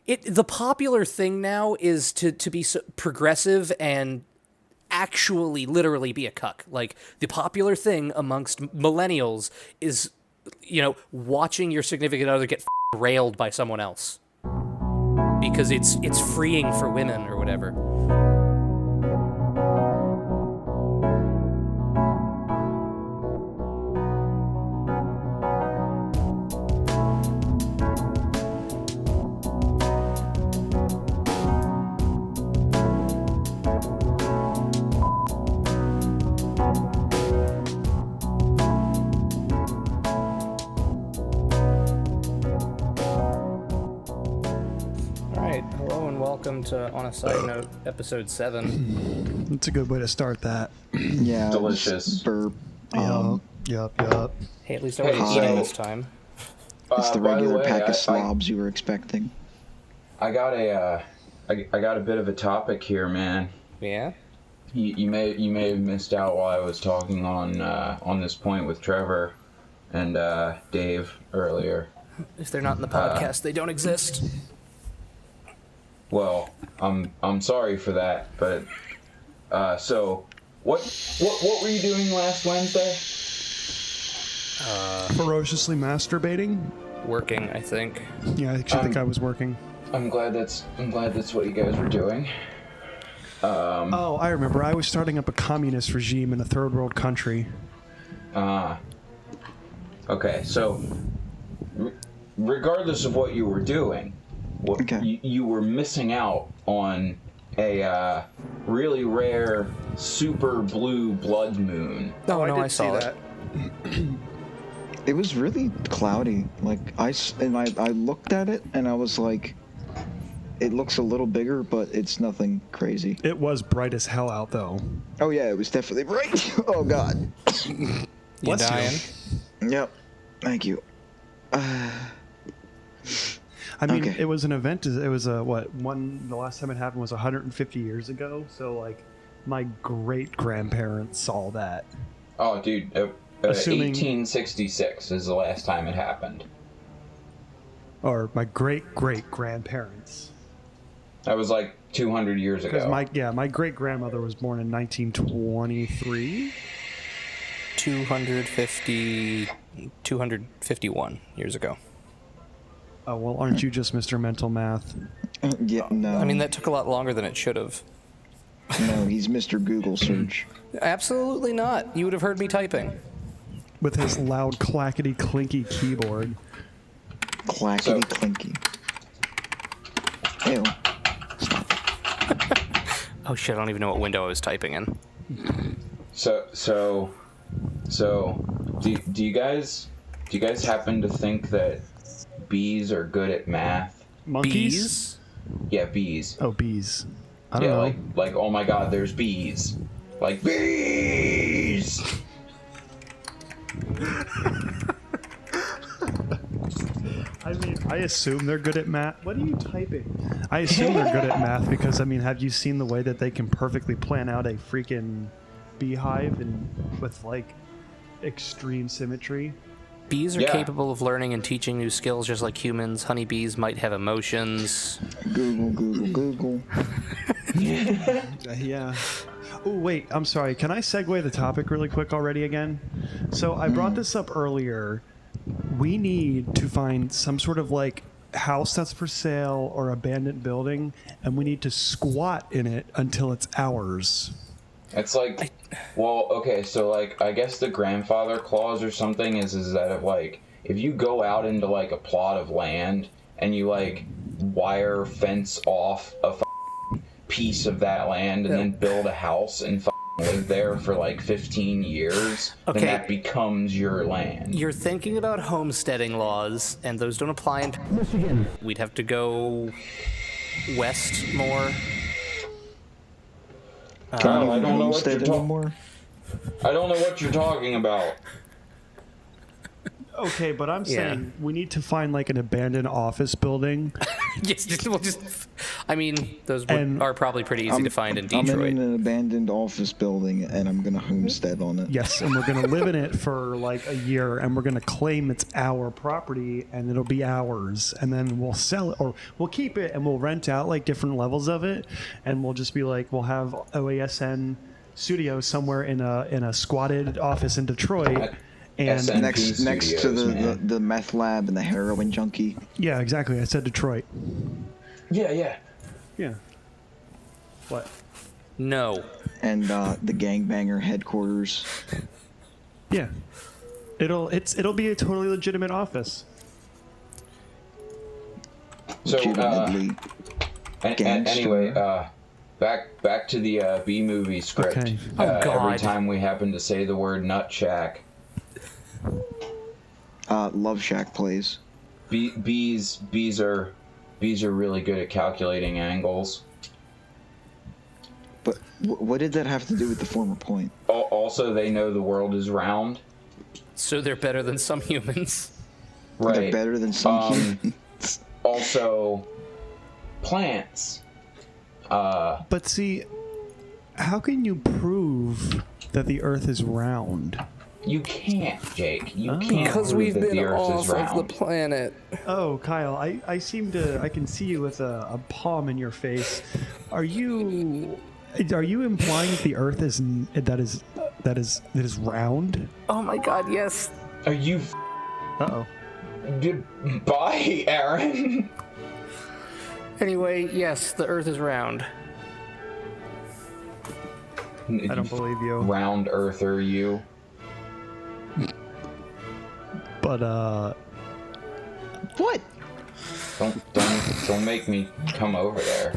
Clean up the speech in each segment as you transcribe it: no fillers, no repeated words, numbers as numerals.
The popular thing now is to be so progressive and actually literally be a cuck. Like, the popular thing amongst millennials is, watching your significant other get railed by someone else. Because it's freeing for women or whatever. Welcome to On a Side Note, episode 7. That's a good way to start that. Yeah. Delicious. Burp. Yup. Hey, at least I wasn't eating this time. It's the regular pack of slobs you were expecting. I got a bit of a topic here, man. Yeah? You may have missed out while I was talking on this point with Trevor and Dave earlier. If they're not in the podcast, they don't exist. Well, I'm sorry for that, but so what were you doing last Wednesday? Ferociously masturbating? Working, I think. Yeah, I actually think I was working. I'm glad that's what you guys were doing. Oh, I remember. I was starting up a communist regime in a third world country. Okay, so regardless of what you were doing, you were missing out on a really rare super blue blood moon. Oh, no, I saw that. It was really cloudy. Like I looked at it and I was like, it looks a little bigger, but it's nothing crazy. It was bright as hell out, though. Oh yeah, it was definitely bright. Oh god. You dying? Yep. Thank you. I mean, It was an event. It was the last time it happened was 150 years ago. So, like, my great-grandparents saw that. Oh, dude. Assuming, 1866 is the last time it happened. Or my great-great-grandparents. That was like 200 years ago. Because my great-grandmother was born in 1923. 251 years ago. Oh, well, aren't you just Mr. Mental Math? Yeah, no. I mean, that took a lot longer than it should have. No, he's Mr. Google search. Absolutely not. You would have heard me typing. With his loud clackety-clinky keyboard. Clackety-clinky. Ew. Oh shit, I don't even know what window I was typing in. So, do you guys happen to think that bees are good at math? Monkeys? Yeah, bees. Oh, bees. I don't know. Like, oh my god, there's bees. Like, bees! I mean, I assume they're good at math. What are you typing? I assume they're good at math because, I mean, have you seen the way that they can perfectly plan out a freaking beehive with, like, extreme symmetry? Bees are capable of learning and teaching new skills just like humans. Honeybees might have emotions. Google. Yeah. Oh, wait, I'm sorry. Can I segue the topic really quick already again? So I brought this up earlier. We need to find some sort of, like, house that's for sale or abandoned building, and we need to squat in it until it's ours. It's like, well, okay, so, like, I guess the grandfather clause or something is that if you go out into, like, a plot of land and you, like, wire fence off a piece of that land and then build a house and live there for, like, 15 years, then that becomes your land. You're thinking about homesteading laws, and those don't apply in Michigan. We'd have to go west more. I don't know what you're I don't know what you're talking about. Okay, but I'm saying we need to find, like, an abandoned office building. Yes, I mean, those And are probably pretty easy to find in Detroit. I'm in an abandoned office building, and I'm gonna homestead on it. Yes, and we're going to live in it for like a year, and we're going to claim it's our property, and it'll be ours, and then we'll sell it, or we'll keep it, and we'll rent out like different levels of it, and we'll just be like, we'll have OASN studios somewhere in a squatted office in Detroit. And SNP Next to Studios, the meth lab and the heroin junkie. yeah, exactly. I said Detroit. Yeah. Yeah. What? No. And the gangbanger headquarters. Yeah. It'll be a totally legitimate office. So, Legitimately gangster. anyway, back to the B movie script. Okay. Oh, God. Every time we happen to say the word nut shack, Love Shack plays. bees are really good at calculating angles. But what did that have to do with the former point? Also, they know the world is round. So they're better than some humans. They're Right. better than some humans. Also, plants. But see, how can you prove that the Earth is round? You can't, Jake. You can't Because prove we've that been the Earth off is of the round. planet. Oh, Kyle, I can see you with a palm in your face. Are you implying that the Earth is round? Oh my God, yes. Are you? Uh-oh. Bye, Aaron. Anyway, yes, the Earth is round. I don't believe you. Round earther, you. But What? Don't make me come over there.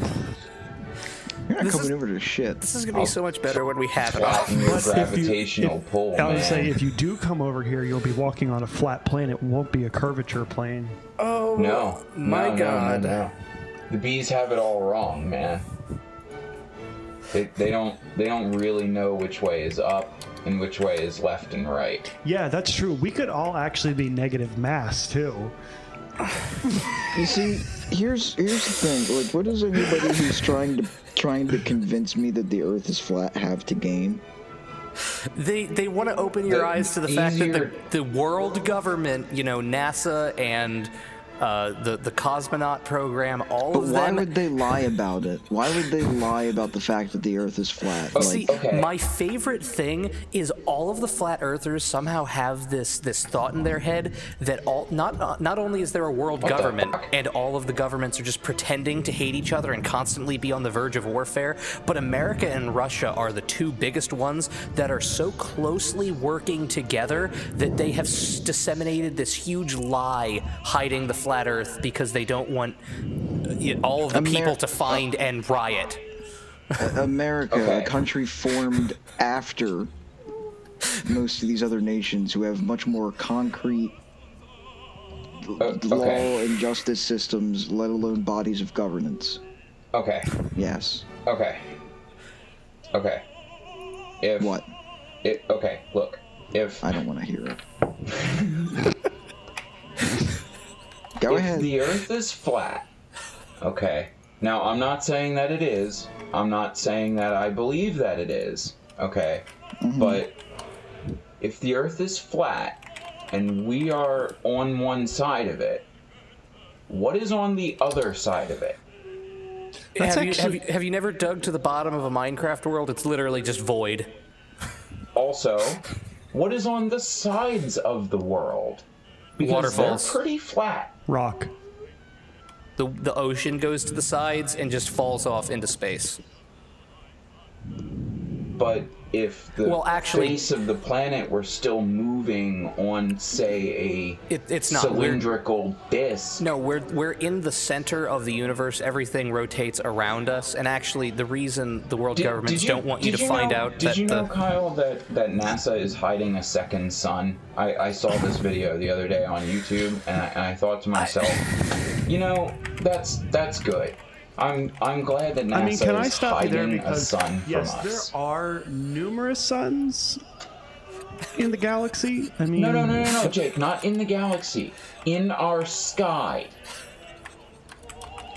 You're not This coming is- over to shit. This is gonna be so much better when we have it. Flatten your But if you- gravitational pull, I man. would say if you do come over here, you'll be walking on a flat plane. It won't be a curvature plane. Oh No. my no, God. No. The bees have it all wrong, man. They don't really know which way is up and which way is left and right. Yeah, that's true. We could all actually be negative mass too. You see, here's the thing. Like, what does anybody who's trying to convince me that the Earth is flat have to gain? They want to open your The eyes to the fact that easier- the world government, you know, NASA and the cosmonaut program, all But of why them. would they lie about it? Why would they lie about the fact that the Earth is flat? See, Okay. my favorite thing is all of the flat earthers somehow have this thought in their head that not only is there a world the government fuck? and all of the governments are just pretending to hate each other and constantly be on the verge of warfare, but America and Russia are the two biggest ones that are so closely working together that they have disseminated this huge lie hiding the flat earth because they don't want all of the people to find and riot. America, Okay. a country formed after most of these other nations who have much more concrete law Okay. and justice systems, let alone bodies of governance. Okay. Yes. Okay. If What? Okay. Look. If I don't want to hear it. Go if ahead. the Earth is flat, okay. Now I'm not saying that it is. I'm not saying that I believe that it is. Okay. But if the Earth is flat and we are on one side of it, what is on the other side of it? That's Have you never dug to the bottom of a Minecraft world? It's literally just void. Also, what is on the sides of the world? Because Waterfalls. they're pretty flat. Rock. The ocean goes to the sides and just falls off into space. But if the Well, actually- face of the planet were still moving on, say, It's not. cylindrical disc, No, we're in the center of the universe. Everything rotates around us, and actually, the reason the world governments don't want you to find out Did that you know, the Kyle, that NASA is hiding a second sun? I saw this video the other day on YouTube, and I thought to myself, that's good. I'm glad that NASA I mean, can I is stop you there hiding a because sun yes, from us. there are numerous suns in the galaxy. I mean, No, Jake, not in the galaxy, in our sky.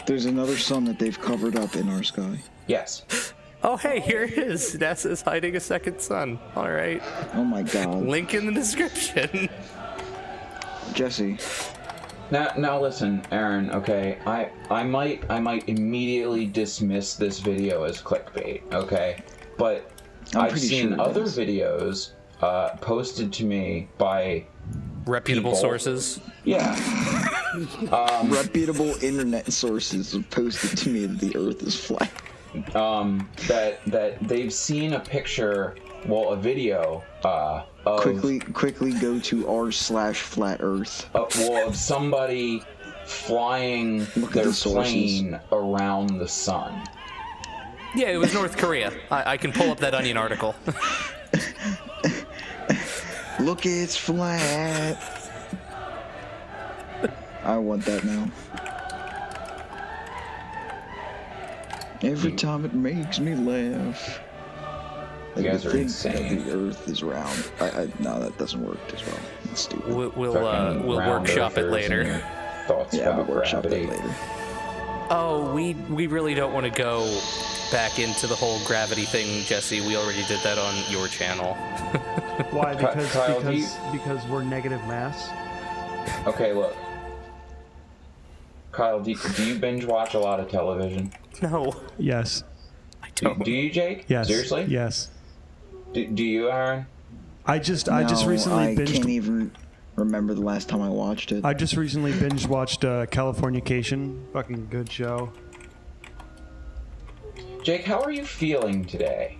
There's another sun that they've covered up in our sky. Yes. Oh, hey, here it is. NASA's hiding a second sun. All right. Oh my god. Link in the description. Jesse. Now listen, Aaron, okay, I might immediately dismiss this video as clickbait, okay? But I've seen sure other is. videos posted to me by Reputable people. sources. Yeah. Reputable internet sources have posted to me that the Earth is flat. That they've seen a picture, well, a video of Quickly go to r/flat Earth. of somebody flying Look at their the sources. plane around the sun. Yeah, it was North Korea. I can pull up that Onion article. Look, it's flat. I want that now. Every time it makes me laugh. You guys to are think insane. that the Earth is round. No, that doesn't work as well. It's stupid. We'll Fucking we'll round workshop it earthers and later. your Thoughts Yeah, about we'll workshop gravity. it later. Oh, we really don't want to go back into the whole gravity thing, Jesse. We already did that on your channel. Why? Kyle, do you- Because we're negative mass. Okay, look. Kyle, do you binge watch a lot of television? No, Yes. I Do don't. you, Jake? Yes. Seriously? Yes. Do you, Aaron? I just No, recently I binged. can't even remember the last time I watched it. I just recently binge watched Californication. Fucking good show. Jake, how are you feeling today?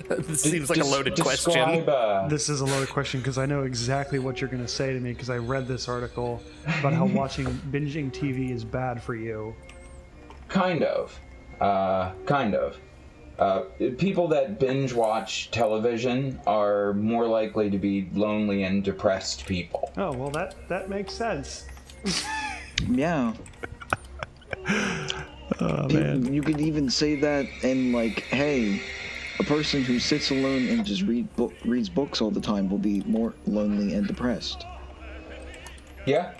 This seems like a loaded question. Describe, This is a loaded question because I know exactly what you're going to say to me because I read this article about how binging TV is bad for you. Kind of. People that binge watch television are more likely to be lonely and depressed people. Oh, well, that makes sense. Yeah. Oh, man. You could even say that in like, hey, a person who sits alone and just reads books all the time will be more lonely and depressed. Yeah,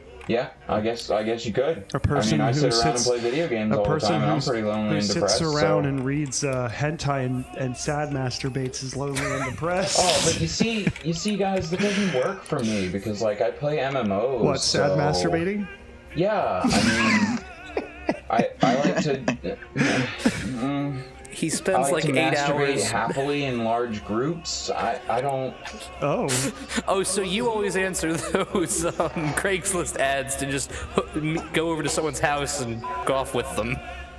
I guess you could. A person I who sit around and sits- play video games A all the person time, and I'm pretty lonely who and sits depressed. around so. and reads hentai and sad masturbates is lonely and depressed. Oh, but you see, guys, that doesn't work for me because, like, I play MMOs. What, sad so- masturbating? Yeah, I mean, I like to. He I spends like to like 8 masturbate hours. happily in large groups. I don't. Oh. Oh, so you always answer those Craigslist ads to just go over to someone's house and go off with them.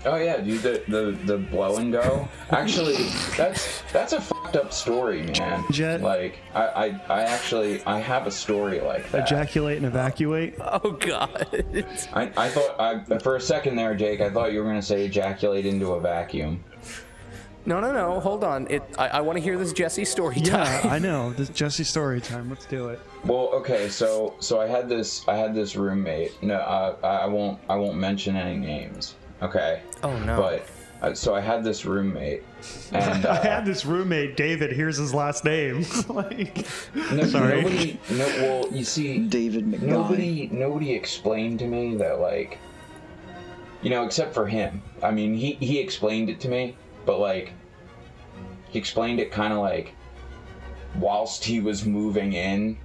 Oh yeah, dude, the blow and go. Actually, that's a fucked up story, man. Jet? Like I have a story like that. Ejaculate and evacuate? Oh God. I thought for a second there, Jake, I thought you were gonna say ejaculate into a vacuum. No. Hold on. I want to hear this Jesse story Yeah, time. I know. This is Jesse story time. Let's do it. Well, okay, so I had this roommate. No, I won't mention any names. Okay. Oh no. But so I had this roommate, and I had this roommate, David. Here's his last name. Like, sorry. Well, you see, David McNally. nobody explained to me that, like, except for him. I mean, he explained it to me, but like, he explained it kind of like whilst he was moving in.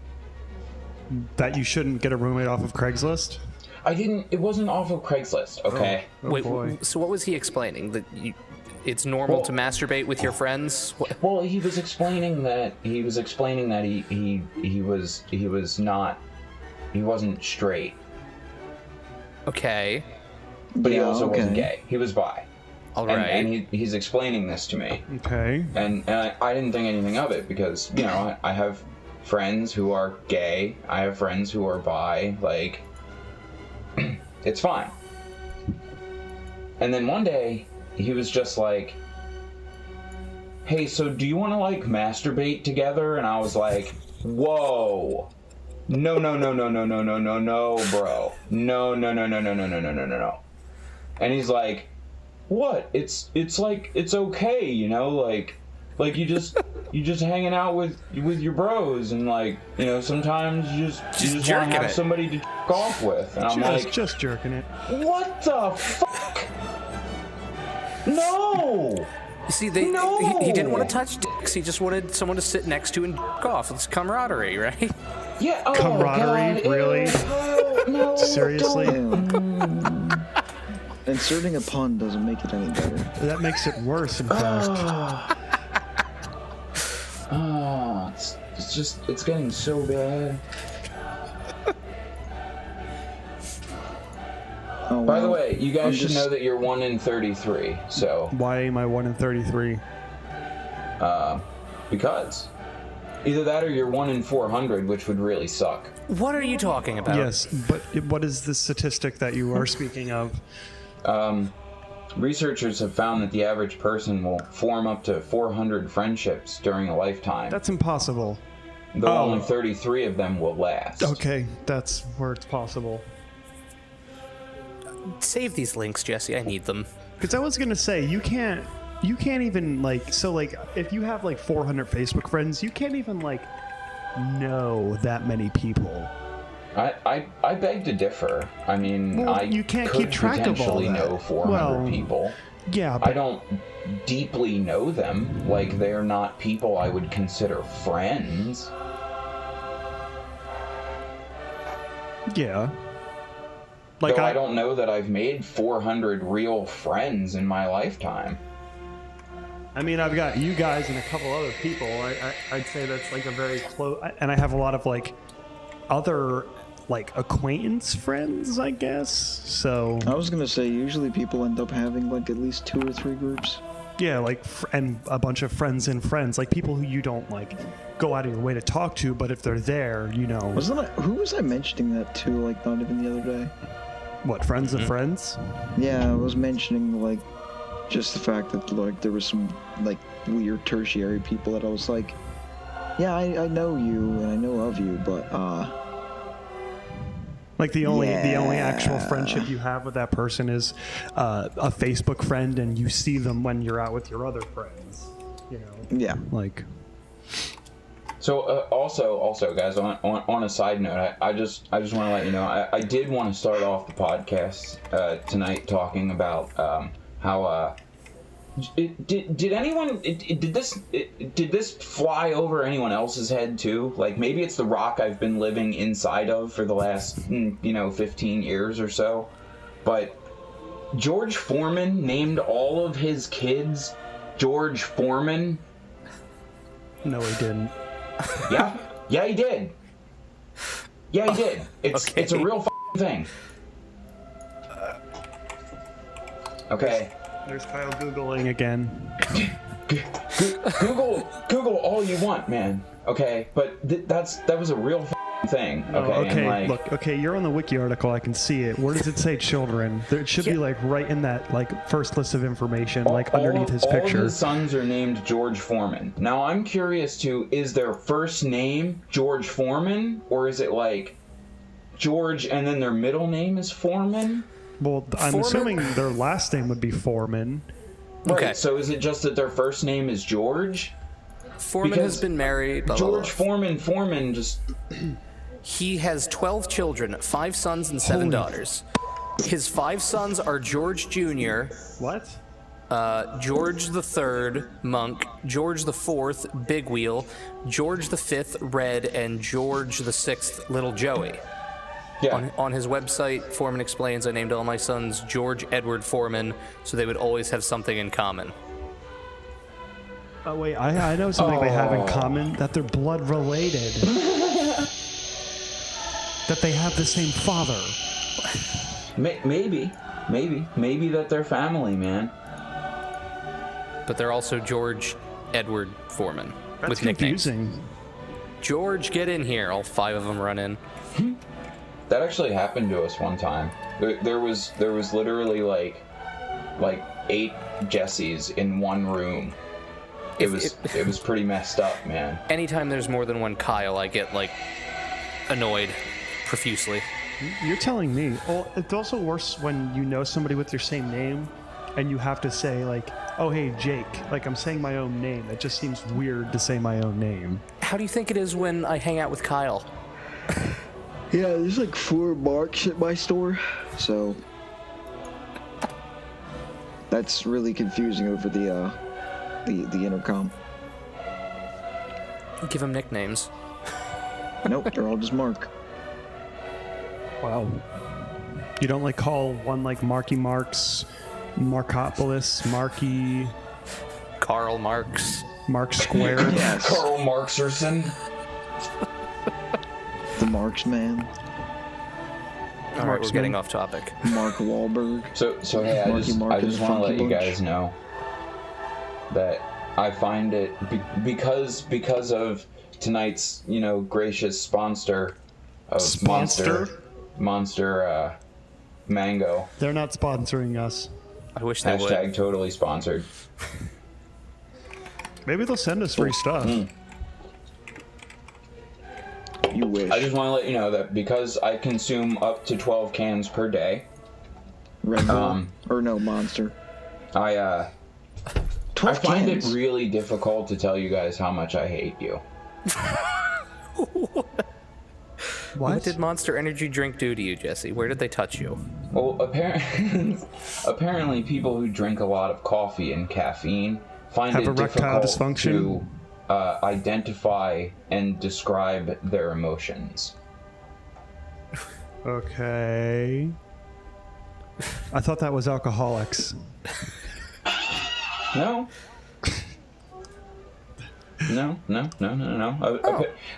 That you shouldn't get a roommate off of Craigslist? It wasn't off of Craigslist, okay? Oh, Wait. boy. So what was he explaining? That it's normal Well- to masturbate with your friends? What? Well, he was explaining that he wasn't straight, Okay. but he Yeah, also okay. wasn't gay. He was bi. All And, right. and he's explaining this to me. Okay. And I didn't think anything of it because, I have friends who are gay. I have friends who are bi. Like, it's fine. And then one day, he was just like, hey, so do you want to, like, masturbate together? And I was like, whoa. No, bro. No. And he's like, what? It's like, it's okay, like, Like you just hanging out with your bros, and like, you know, sometimes you just want to have somebody to jerk off with. And I'm like, just jerking it. What the fuck? No. You see, he didn't want to touch dicks. He just wanted someone to sit next to and jerk off. It's camaraderie, right? Yeah. Oh, camaraderie, God. really? No, Seriously? Inserting a pun doesn't make it any better. That makes it worse, in fact. It's getting so bad. Oh, By the way, you guys should know that you're 1 in 33. So Why am I 1 in 33? because either that or you're 1 in 400, which would really suck. What are you talking about? Yes, but what is the statistic that you are speaking of? Researchers have found that the average person will form up to 400 friendships during a lifetime. That's impossible. Though only 33 of them will last. Okay, that's where it's possible. Save these links, Jesse. I need them. Because I was gonna say you can't even like, so like if you have like 400 Facebook friends, you can't even like know that many people. I beg to differ. I mean, Well, you can't could keep track of all potentially that. know 400 Well, people. Yeah, but I don't deeply know them. Like, they're not people I would consider friends. yeah. Like Though I don't know that I've made 400 real friends in my lifetime. I mean, I've got you guys and a couple other people. I'd say that's like a very close, and I have a lot of like other like acquaintance friends, I guess. So I was gonna say usually people end up having like at least 2 or 3 groups. yeah, like and a bunch of friends and friends, like people who you don't like go out of your way to talk to, but if they're there, you know. Who was I mentioning that to? Like not even the other day. What, friends of friends? Yeah, I was mentioning like just the fact that like there was some like weird tertiary people that I was like, yeah, I know you and I know of you, but Like the only Yeah. actual friendship you have with that person is a Facebook friend, and you see them when you're out with your other friends. You know, yeah. like. So also guys, on a side note, I just want to let you know I did want to start off the podcast tonight talking about how did anyone did this fly over anyone else's head too? Like maybe it's the rock I've been living inside of for the last 15 years or so, but George Foreman named all of his kids George Foreman. No, he didn't. Yeah, he did. Yeah, he did. It's a real f***ing thing. Okay. There's Kyle Googling again. Google all you want, man. Okay, but that was a real f***ing thing. Okay. Oh, okay. And like, Look. Okay, you're on the wiki article. I can see it. Where does it say children? It should be like right in that like first list of information, like underneath his all picture. of his sons are named George Foreman. Now I'm curious too. Is their first name George Foreman, or is it like George and then their middle name is Foreman? Well, I'm Foreman? assuming their last name would be Foreman. Okay. Right. So is it just that their first name is George? Foreman Because has been married. Blah, blah, George blah. Foreman just. He has 12 children, 5 sons and 7 Holy daughters. His 5 sons are George Jr., What? George the Third, Monk, George the Fourth, Big Wheel, George the Fifth, Red, and George the Sixth, Little Joey. Yeah. On his website, Foreman explains, I named all my sons George Edward Foreman, so they would always have something in common. Oh wait, I know something they have in Oh. common, that they're blood related. That they have the same father. Maybe that they're family, man. But they're also George Edward Foreman That's with nicknames. confusing. George, get in here. All 5 of them run in. That actually happened to us one time. There was literally like 8 Jessies in one room. It was pretty messed up, man. Anytime there's more than one Kyle, I get like annoyed profusely. You're telling me. Well, it's also worse when you know somebody with your same name and you have to say like, "Oh, hey, Jake." Like I'm saying my own name. It just seems weird to say my own name. How do you think it is when I hang out with Kyle? Yeah, there's like 4 marks at my store, so that's really confusing over the intercom. Give him nicknames. Nope, they're all just Mark. Wow. You don't like call one like Marky Marks, Markopolis, Marky, Karl Marx. Mark Square? Yes, Karl Marxerson. the Marksman, All right, we're Marksman. getting off topic. Mark Wahlberg. So hey, Marky Mark I and just the want to Funky let you Bunch. guys know that I find it because of tonight's gracious sponsor of Monster Mango. They're not sponsoring us. I wish they would. Hashtag totally sponsored. Maybe they'll send us free stuff. You wish. I just want to let you know that because I consume up to 12 cans per day, Red Bull or no Monster. I 12 find it cans. really difficult to tell you guys how much I hate you. What did Monster Energy drink do to you, Jesse? Where did they touch you? Well, apparently people who drink a lot of coffee and caffeine find Have it erectile difficult dysfunction? to identify and describe their emotions. Okay. I thought that was alcoholics. No. No.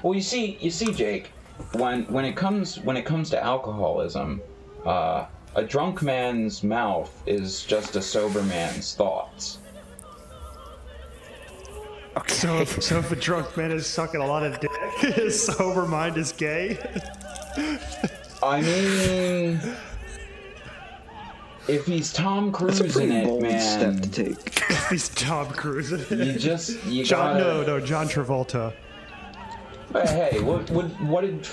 Well, you see, Jake, when it comes to alcoholism, a drunk man's mouth is just a sober man's thoughts. So if a drunk man is sucking a lot of dick, his sober mind is gay? I mean, if he's Tom Cruise That's a in pretty it, bold step man, to take. He's Tom Cruise. you John, gotta. no, John Travolta. Hey, what did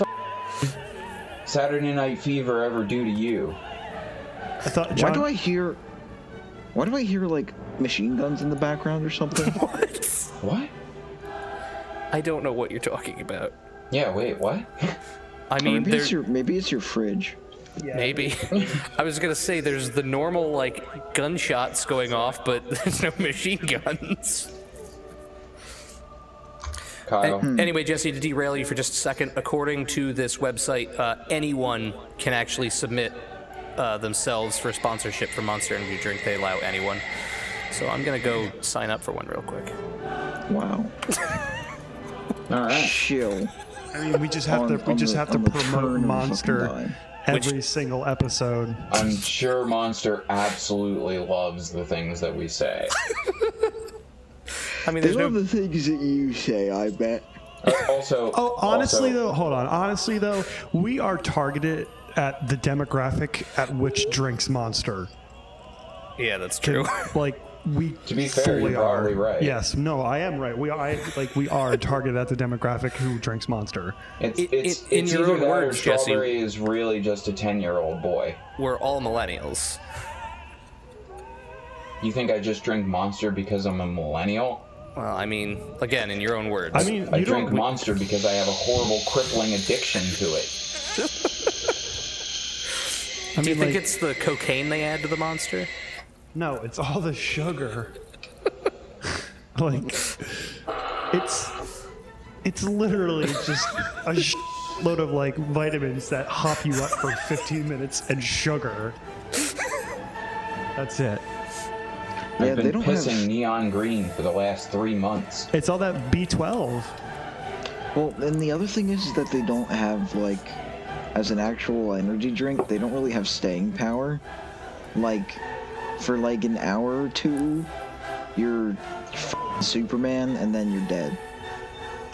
Saturday Night Fever ever do to you? I thought John. Why do I hear like machine guns in the background or something? What? I don't know what you're talking about. Yeah, wait, what? I mean, Maybe it's your fridge. maybe. I was gonna say there's the normal like gunshots going off, but there's no machine guns. Kyle. Anyway, Jesse, to derail you for just a second, according to this website, anyone can actually submit themselves for sponsorship for Monster Energy drink. They allow anyone. So I'm gonna go sign up for one real quick. Wow. All right. Chill. I mean, we just have to promote Monster every single episode. I'm sure Monster absolutely loves the things that we say. I mean, They there's love no. the things that you say, I bet. Also, Oh, honestly also, though, hold on. Honestly though, we are targeted at the demographic at which drinks Monster. Yeah, that's true. Like we To be fair, fully you're probably right. Yes, no, I am right. We are targeted at the demographic who drinks Monster. it's in your either own that or words, Jesse. Strawberry is really just a 10-year-old boy. We're all millennials. You think I just drink Monster because I'm a millennial? Well, I mean, again, in your own words. I mean, I you drink don't. Monster because I have a horrible, crippling addiction to it. I do you mean, think like, it's the cocaine they add to the Monster? no, it's all the sugar. Like, it's literally just a load of like vitamins that hop you up for 15 minutes and sugar. That's it. I've they been don't pissing have. neon green for the last 3 months. It's all that B12. Well, and the other thing is that they don't have like, as an actual energy drink, they don't really have staying power. Like, for like an hour or two, you're Superman, and then you're dead.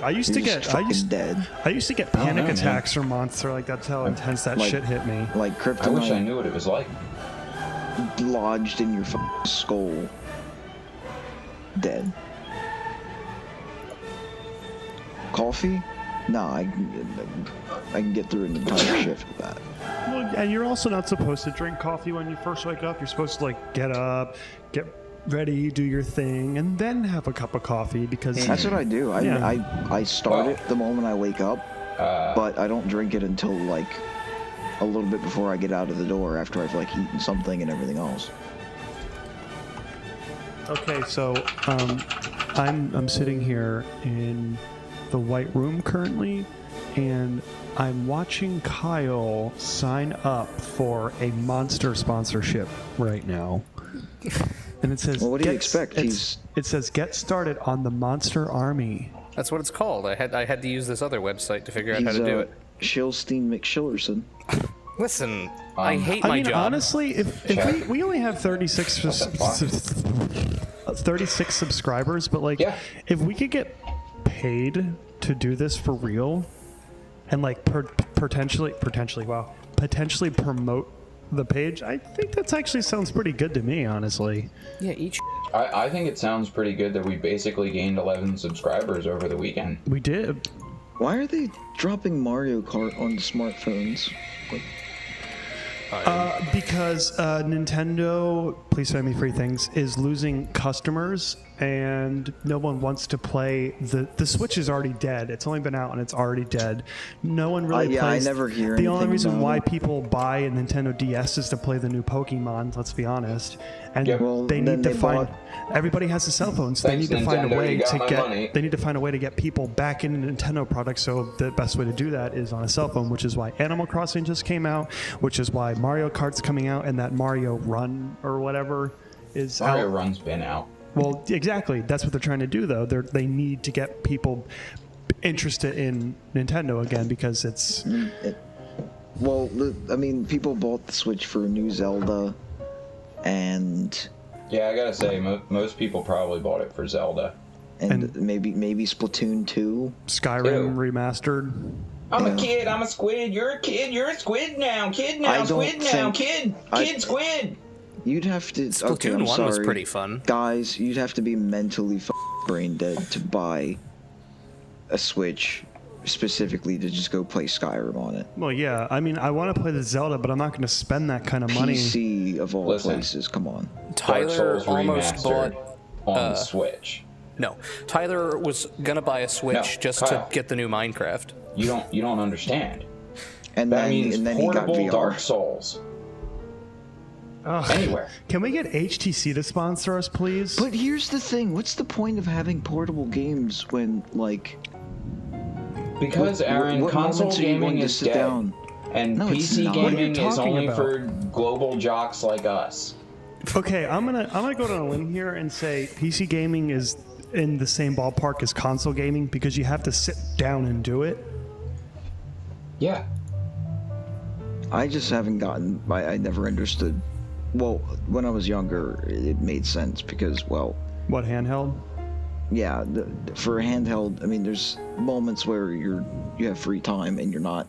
I used to You're just get I fucking used dead. I used to get don't panic know, man. attacks from Monster. Like that's how intense that Like- shit hit me. Like I wish I kryptonite knew what it was like. lodged in your skull. Dead. Coffee? No, I can get through an entire shift with that. Well, and you're also not supposed to drink coffee when you first wake up. You're supposed to like get up, get ready, do your thing, and then have a cup of coffee because That's what I do. I start it the moment I wake up, but I don't drink it until like a little bit before I get out of the door after I've like eaten something and everything else. Okay, so I'm sitting here in the White Room currently, and I'm watching Kyle sign up for a Monster sponsorship right now. And it says, well, what do you expect? It says, get started on the Monster Army. That's what it's called. I had to use this other website to figure out how to do it. Shilstein McShillerson. Listen, I hate my job. Honestly, if we only have 36 subscribers, but like, if we could get paid to do this for real, and like potentially promote the page, I think that's actually sounds pretty good to me, honestly. Yeah, I think it sounds pretty good that we basically gained 11 subscribers over the weekend. We did. Why are they dropping Mario Kart on smartphones? Because Nintendo, please send me free things, is losing customers, and no one wants to play. The Switch is already dead. It's only been out and it's already dead. No one really plays. I never hear The only anything reason about why it. people buy a Nintendo DS is to play the new Pokemon, let's be honest. And Well, they then need to they find... bought- Everybody has a cell phone, so Thanks, they need to find a Nintendo, way you got to my get... money. They need to find a way to get people back into Nintendo products, so the best way to do that is on a cell phone, which is why Animal Crossing just came out, which is why Mario Kart's coming out, and that Mario Run or whatever is out. Mario Run's been out. Well, exactly. That's what they're trying to do, though. They need to get people interested in Nintendo again because it's... Well, I mean, people bought the Switch for a new Zelda, and Yeah, I gotta say, most people probably bought it for Zelda. and maybe Splatoon 2. Skyrim Ew. remastered. I'm Yeah. a kid, I'm a squid, you're a kid, you're a squid now, I don't squid now, think- kid, squid! You'd have to. Splatoon Okay, I'm 1 sorry. was pretty fun. Guys, you'd have to be mentally brain dead to buy a Switch specifically to just go play Skyrim on it. Well, yeah. I mean, I want to play the Zelda, but I'm not going to spend that kind of money. PC of all Listen. places, come on. Dark Tyler Souls almost Remastered bought... on Switch. No, Tyler was gonna buy a Switch No, just Kyle. to get the new Minecraft. You don't understand. And That then means and then he got portable VR. Dark Souls. Ugh. Anywhere. Can we get HTC to sponsor us, please? But here's the thing: what's the point of having portable games when, like, Because, Aaron, what console moments are you gaming going to is sit dead. down? And No, it's PC not. What are you gaming is talking only about? for global jocks like us. Okay, I'm gonna go on a limb here and say PC gaming is in the same ballpark as console gaming because you have to sit down and do it. Yeah. I just haven't gotten. I never understood. Well, when I was younger, it made sense because, well, What, handheld? yeah, for a handheld, I mean, there's moments where you have free time and you're not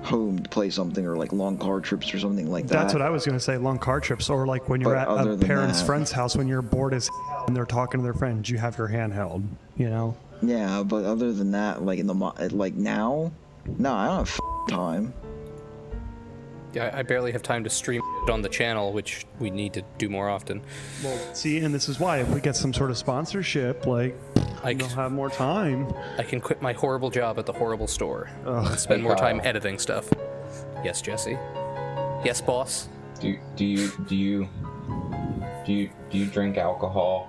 home to play something, or like long car trips or something like that. That's what I was going to say, long car trips, or like when you're But at other a than parent's that- friend's house when you're bored as and they're talking to their friends, you have your handheld, you know? Yeah, but other than that, like in the like now, no, I don't have time. Yeah, I barely have time to stream on the channel, which we need to do more often. Well, see, and this is why if we get some sort of sponsorship, like, they'll have more time. I can quit my horrible job at the horrible store Ugh. and spend Hey, more time Kyle. editing stuff. Yes, Jesse. Yes, boss. Do you drink alcohol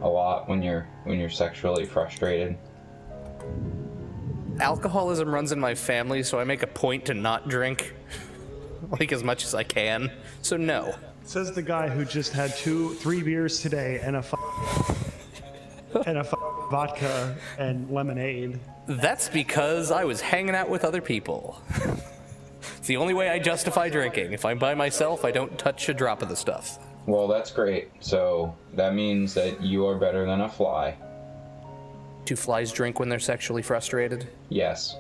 a lot when you're sexually frustrated? Alcoholism runs in my family, so I make a point to not drink, like, as much as I can. So no. Says the guy who just had 3 beers today and a vodka and lemonade. That's because I was hanging out with other people. It's the only way I justify drinking. If I'm by myself, I don't touch a drop of the stuff. Well, that's great. So that means that you are better than a fly. Do flies drink when they're sexually frustrated? Yes.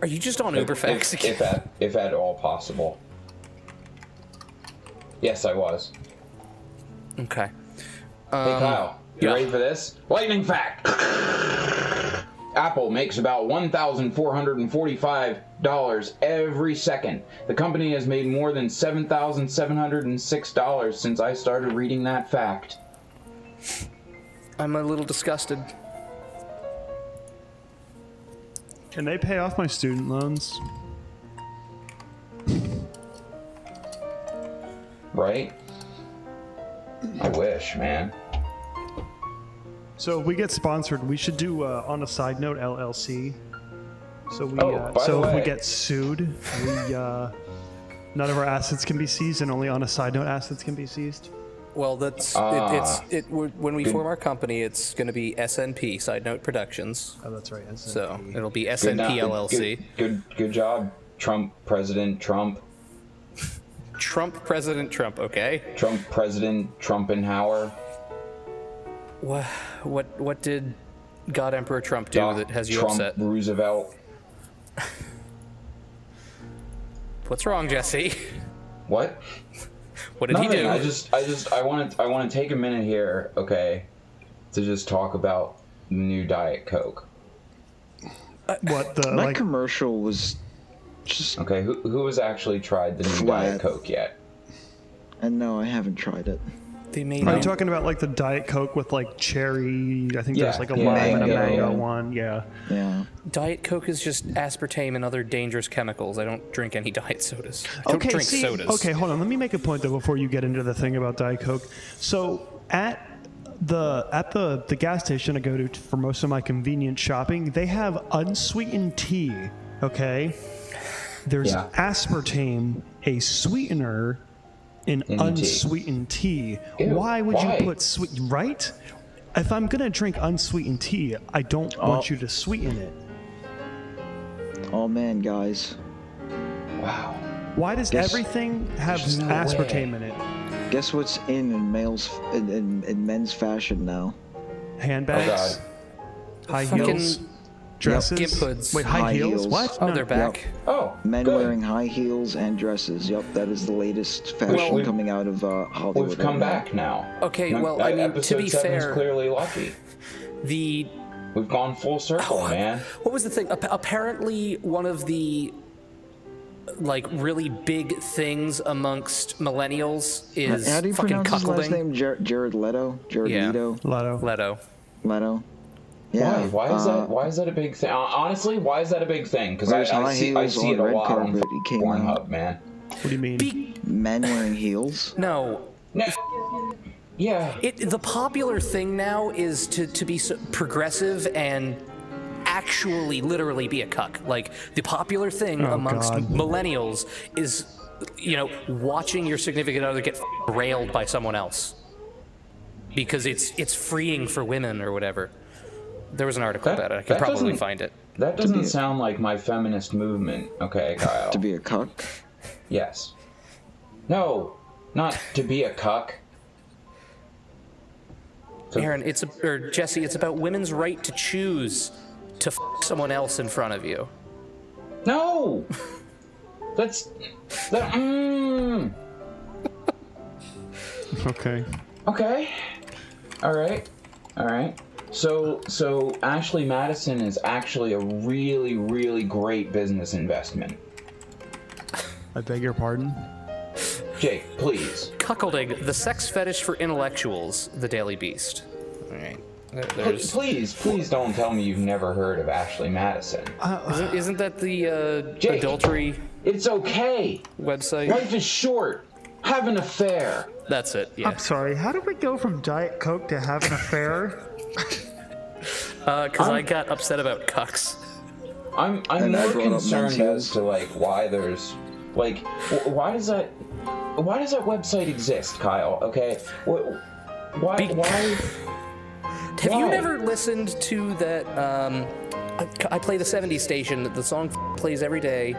Are you just on Uberfacts again? If at all possible. Yes, I was. Okay. Hey, Kyle, you yeah. ready for this? Lightning fact! Apple makes about $1,445 every second. The company has made more than $7,706 since I started reading that fact. I'm a little disgusted. Can they pay off my student loans? Right? I wish, man. So if we get sponsored, we should do on a side note LLC. So we by so the if we way. get sued, we none of our assets can be seized, and only on a side note assets can be seized. Well, that's when we form our company, it's going to be SNP Side Note Productions. Oh, that's right. So it'll be SNP LLC. Good job, President Trump. President Trump. Okay. President Trumpenhauer. What did God Emperor Trump do that has you Trump upset? Roosevelt. What's wrong, Jesse? What? What did Nothing. he do? I want to take a minute here, okay, to just talk about the new Diet Coke. What the That commercial was just. Okay, who has actually tried the new Flat. Diet Coke yet? And no, I haven't tried it. They made Are you talking about like the Diet Coke with like cherry? I think Yeah, there's like a yeah, lime and a yeah, mango yeah. one. Yeah. Yeah. Diet Coke is just aspartame and other dangerous chemicals. I don't drink any diet sodas. I don't drink see, sodas. Okay, hold on. Let me make a point though before you get into the thing about Diet Coke. So at the gas station I go to for most of my convenient shopping, they have unsweetened tea. Okay. There's Yeah. aspartame, a sweetener, in In the tea. unsweetened tea. Ew, Why would why? you put sweet? Right? If I'm gonna drink unsweetened tea, I don't want you to sweeten it. Oh man, guys. Wow. Why does Yes. everything have There's no aspartame way. in it? Guess what's in men's fashion now? Handbags, high Fucking heels, dresses. Gimp hoods. Wait, high High heels? heels. What? Oh, No. they're back. Oh, Men good. wearing high heels and dresses. Yep, that is the latest fashion Well, coming out of Hollywood. We've come right now. back now. Okay, well, I mean, to Episode be 7's fair- clearly lucky. The We've gone full circle, man. what was the thing? Apparently, one of the like really big things amongst millennials is How do you fucking pronounce his last cuckolding. name? Jared Leto? Jared Yeah. Leto? Leto. Leto. Yeah. Why is that a big thing? Honestly, why is that a big thing? Because Wears I high see heels it on a red lot on carpet. He came Pornhub, out. man. What do you mean? Men wearing heels? No, No. Yeah. the popular thing now is to be so progressive and actually literally be a cuck. Like the popular thing amongst God. millennials is, watching your significant other get railed by someone else because it's freeing for women or whatever. There was an article about it. I can that probably doesn't- find it. That doesn't sound like my feminist movement, okay, Kyle? To be a cuck? Yes. No, not to be a cuck. Aaron, or Jesse, it's about women's right to choose to someone else in front of you. No! That. Okay. Okay. All right. So Ashley Madison is actually a really, really great business investment. I beg your pardon? Jake, please. Cuckolding, the sex fetish for intellectuals, the Daily Beast. All right. There's, Please don't tell me you've never heard of Ashley Madison. isn't that the Jake. adultery It's okay. website? Life is short. Have an affair. That's it, yeah. I'm sorry, how did we go from Diet Coke to have an affair? Because I got upset about cucks. I'm And I more brought up concerned men's heels. as to like why there's like why does that website exist, Kyle? Okay, why? Have you Why? never listened to that? I play the 70s station. The song plays every day.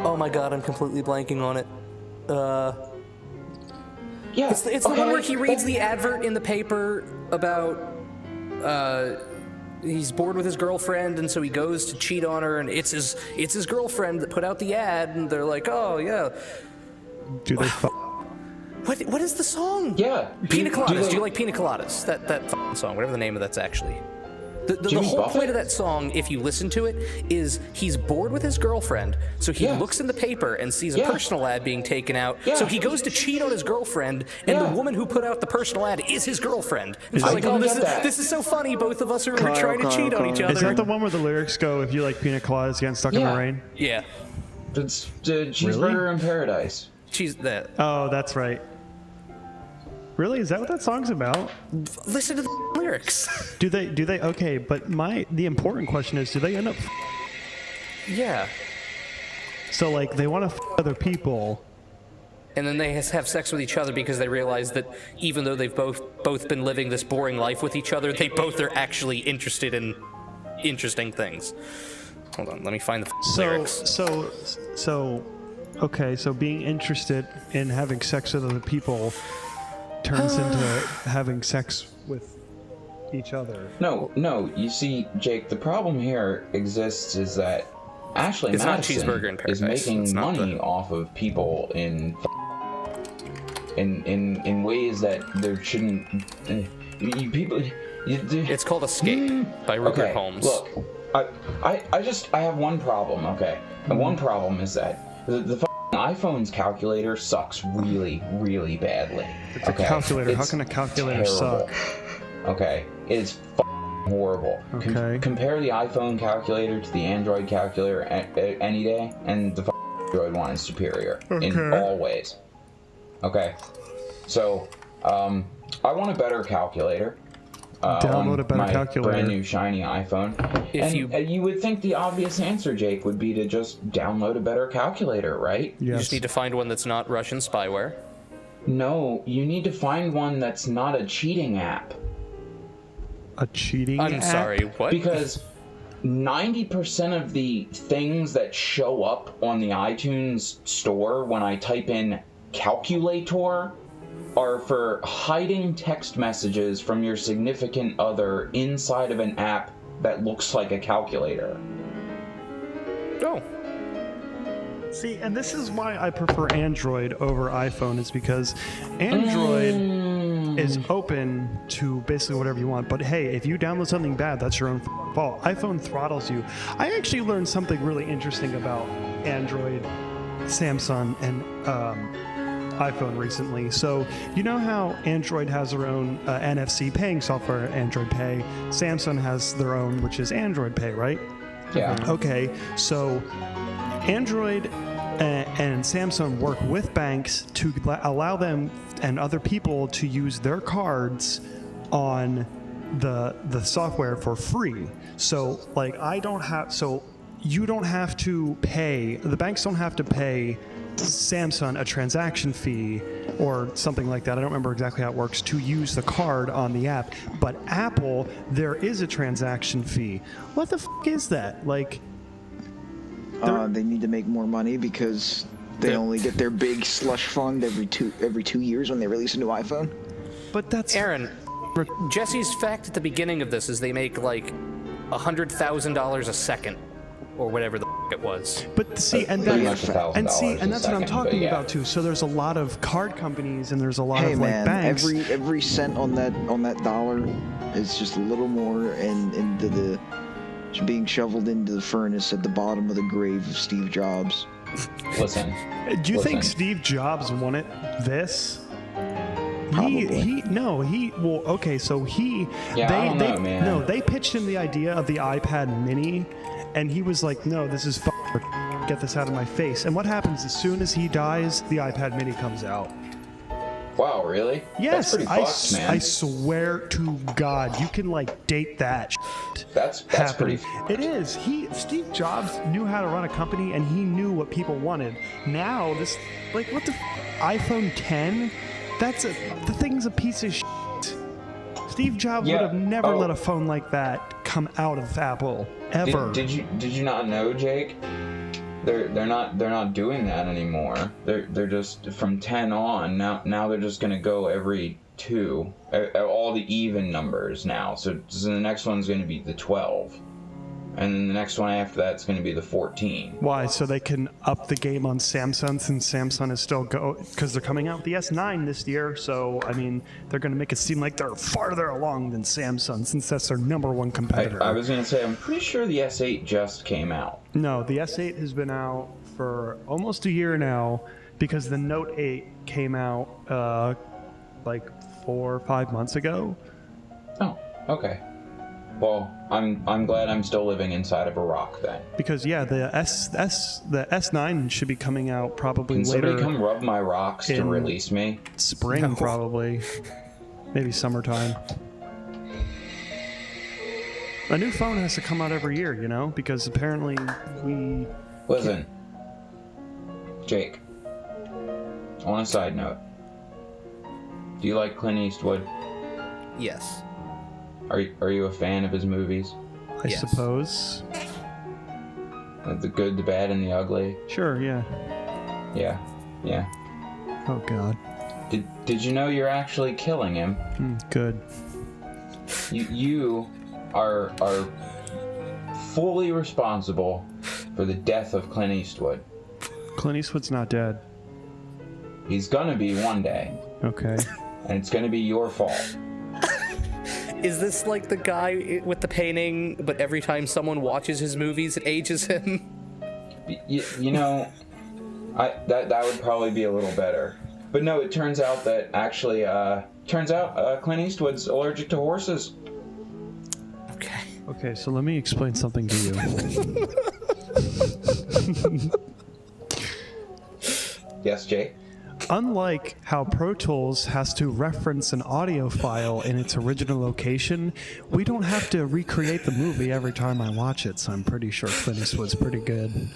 Oh my god, I'm completely blanking on it. Yeah, It's the one where he reads the advert in the paper about he's bored with his girlfriend, and so he goes to cheat on her, and it's his girlfriend that put out the ad, and they're like, oh yeah. Do they What is the song? Yeah, Pina coladas. they- Do you like pina coladas? That song, whatever the name of that's actually. The whole point of that song, if you listen to it, is he's bored with his girlfriend, so he looks in the paper and sees a personal ad being taken out, so he goes to cheat on his girlfriend, and the woman who put out the personal ad is his girlfriend. And so like, oh, this is so funny, both of us are trying to cheat on each other. Is that the one where the lyrics go, if you like pina coladas, getting stuck in the rain? Yeah. It's the Cheeseburger in Paradise. Oh, that's right. Really? Is that what that song's about? Listen to the lyrics. Do they? Okay, but the important question is, do they end up? Yeah. So like, they want to other people. And then they have sex with each other because they realize that even though they've both been living this boring life with each other, they both are actually interested in interesting things. Hold on, let me find the lyrics. Okay, so being interested in having sex with other people turns into having sex with each other. No, you see, Jake, the problem here exists is that Ashley Madison is making money off of people in ways that there shouldn't. It's called Escape by Rupert Holmes. Look, I have one problem. Okay, and one problem is that the iPhone's calculator sucks really, really badly. It's a calculator. How can a calculator suck? Okay, it's horrible. Okay. Compare the iPhone calculator to the Android calculator any day, and the Android one is superior in all ways. Okay, so I want a better calculator. Download a better calculator. Brand new shiny iPhone. You would think the obvious answer, Jake, would be to just download a better calculator, right? Yes. You just need to find one that's not Russian spyware. No, you need to find one that's not a cheating app. A cheating app? I'm sorry, what? Because 90% of the things that show up on the iTunes store when I type in calculator are for hiding text messages from your significant other inside of an app that looks like a calculator. Oh. See, and this is why I prefer Android over iPhone, is because Android is open to basically whatever you want. But hey, if you download something bad, that's your own fault. iPhone throttles you. I actually learned something really interesting about Android, Samsung, and iPhone recently. So you know how Android has their own NFC paying software, Android Pay. Samsung has their own, which is Android Pay, right? Yeah. Okay, so Android and Samsung work with banks to allow them and other people to use their cards on the software for free. So like you don't have to pay, the banks don't have to pay Samsung a transaction fee or something like that. I don't remember exactly how it works to use the card on the app. But Apple, there is a transaction fee. What the is that? Like, they need to make more money because they only get their big slush fund every 2 years when they release a new iPhone. But that's Aaron. Jesse's fact at the beginning of this is they make like $100,000 a second, or whatever the it was. But see, and that's what I'm talking yeah. about too. So there's a lot of card companies and there's a lot of man, banks. Every cent on that dollar is just a little more and into the being shoveled into the furnace at the bottom of the grave of Steve Jobs. Listen. Do you think Steve Jobs wanted this? Probably. They pitched him the idea of the iPad Mini, and he was like, no, this is get this out of my face. And what happens as soon as he dies, the iPad Mini comes out. Wow, really? Yes, that's pretty fucked, man. I swear to God, you can like date that shit. That's pretty. It is. Steve Jobs knew how to run a company, and he knew what people wanted. Now this, like, what the iPhone 10? The thing's a piece of shit. Steve Jobs would have never let a phone like that come out of Apple ever. Did you not know, Jake? They're not doing that anymore. They're just from 10 on. Now they're just gonna go every 2, all the even numbers now. So the next one's gonna be the 12. and then the next one after that's going to be the 14. Why? So they can up the game on Samsung, since Samsung is still because they're coming out with the S9 this year. So I mean, they're going to make it seem like they're farther along than Samsung, since that's their number one competitor. I was going to say, I'm pretty sure the S8 just came out. No, the S8 has been out for almost a year now, because the Note 8 came out like 4 or 5 months ago. Oh, okay. Well, I'm glad I'm still living inside of a rock then. Because yeah, the S9 should be coming out probably Can later. somebody come rub my rocks to in release me? spring, probably, maybe summertime. A new phone has to come out every year, you know, because apparently we. Listen, Jake. On a side note, do you like Clint Eastwood? Yes. Are you a fan of his movies? I Yes. suppose. The good, the bad, and the ugly? Sure, yeah. Yeah. Oh God. Did you know you're actually killing him? Good. You are fully responsible for the death of Clint Eastwood. Clint Eastwood's not dead. He's gonna be one day, Okay. and it's gonna be your fault. Is this like the guy with the painting, but every time someone watches his movies, it ages him? You know, that would probably be a little better. But no, it turns out that actually, Clint Eastwood's allergic to horses. Okay. Okay, so let me explain something to you. Yes, Jay? Unlike how Pro Tools has to reference an audio file in its original location, we don't have to recreate the movie every time I watch it, so I'm pretty sure Clint Eastwood's pretty good.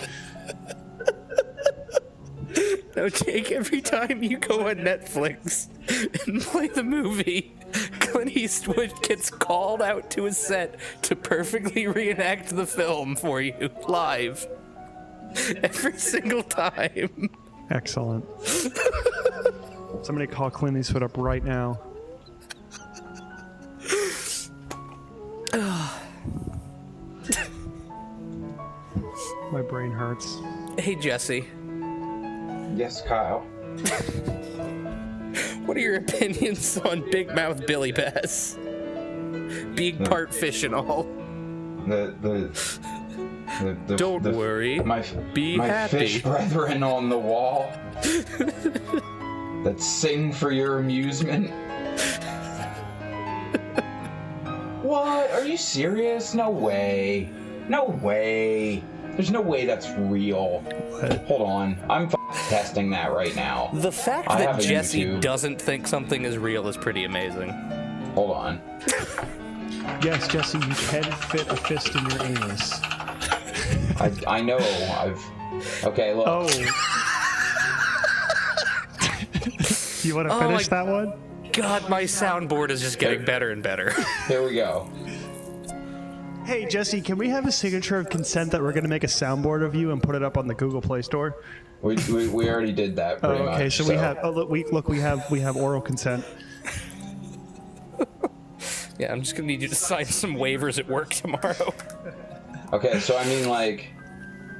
No, Jake, every time you go on Netflix and play the movie, Clint Eastwood gets called out to a set to perfectly reenact the film for you, live. Every single time. Excellent. Somebody call Clint Eastwood up right now. My brain hurts. Hey, Jesse. Yes, Kyle. What are your opinions on Big Mouth Billy Bass? Being part fish and all. Don't worry. Be my happy. fish brethren on the wall that sing for your amusement. What? Are you serious? No way. No way. There's no way that's real. What? Hold on. I'm testing that right now. The fact I that have a Jesse YouTube. doesn't think something is real is pretty amazing. Hold on. Yes, Jesse, you can fit a fist in your anus. I know. Okay, look. Oh. You want to Oh finish my- that one? God, my soundboard is just getting better and better. Here we go. Hey, Jesse, can we have a signature of consent that we're going to make a soundboard of you and put it up on the Google Play Store? We already did that pretty much. Okay, so we have. Oh, look, we have oral consent. Yeah, I'm just gonna need you to sign some waivers at work tomorrow. Okay, so I mean, like,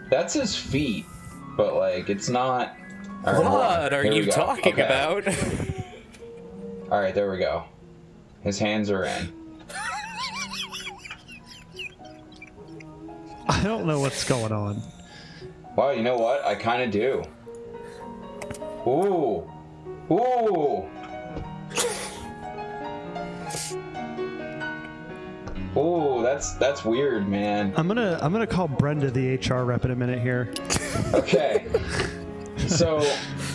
that's his feet, but like, it's not. All right, hold on. What are Here we you go. talking Okay. about? All right, there we go. His hands are in. I don't know what's going on. Wow, you know what? I kind of do. Ooh, ooh. Ooh, that's weird, man. I'm gonna call Brenda, the HR rep, in a minute here. Okay. So,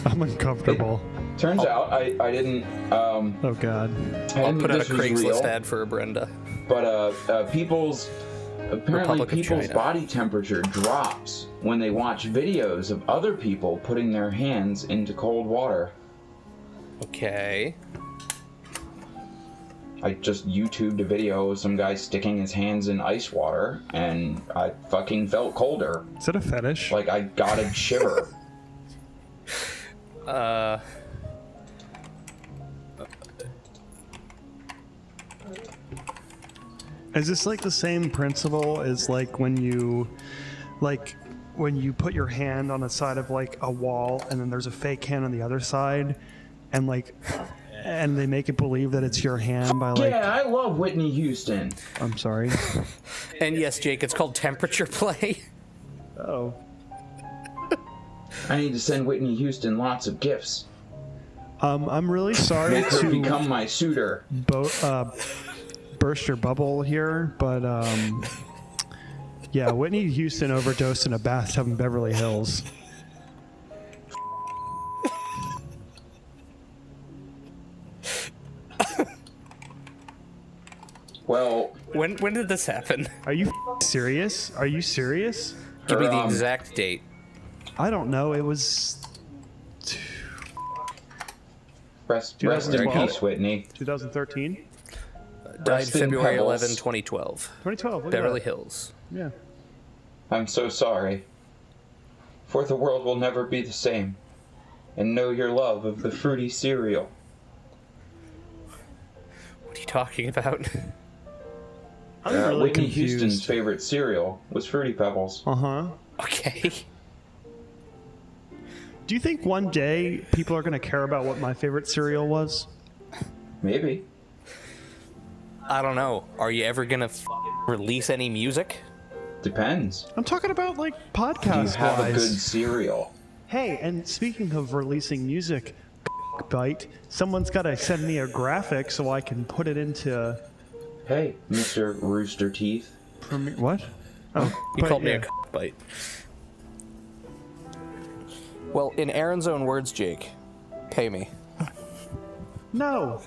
I'm uncomfortable. turns out I didn't. Oh God. I I'll didn't put think out a this was Craigslist real, ad for a Brenda. but apparently Republic of people's China. body temperature drops when they watch videos of other people putting their hands into cold water. Okay. I just YouTubed a video of some guy sticking his hands in ice water, and I fucking felt colder. Is it a fetish? Like, I got a shiver. Is this like the same principle as like when you put your hand on the side of like a wall and then there's a fake hand on the other side and and they make it believe that it's your hand by like... Yeah, I love Whitney Houston. I'm sorry. And yes, Jake, it's called temperature play. Oh. I need to send Whitney Houston lots of gifts. I'm really sorry Make her to become my suitor. Burst your bubble here, but yeah, Whitney Houston overdosed in a bathtub in Beverly Hills. Well, When did this happen? Are you serious? Are you serious? Give me the exact date. I don't know. It was rest in 2012? peace, Whitney. 2013, Died Rest in February pebbles. 11, 2012. 2012. Look at Beverly that. Hills. Yeah. I'm so sorry. For the world will never be the same. And know your love of the fruity cereal. What are you talking about? I'm really Whitney confused. Houston's favorite cereal was Fruity Pebbles. Uh-huh. Okay. Do you think one day people are going to care about what my favorite cereal was? Maybe. I don't know. Are you ever gonna release any music? Depends. I'm talking about like Do you podcast have a good wise. cereal? Hey, and speaking of releasing music, bite, someone's got to send me a graphic so I can put it into Hey, Mr. Rooster Teeth. What? Oh, You but called me yeah. a bite. Well, in Aaron's own words, Jake, pay me. No.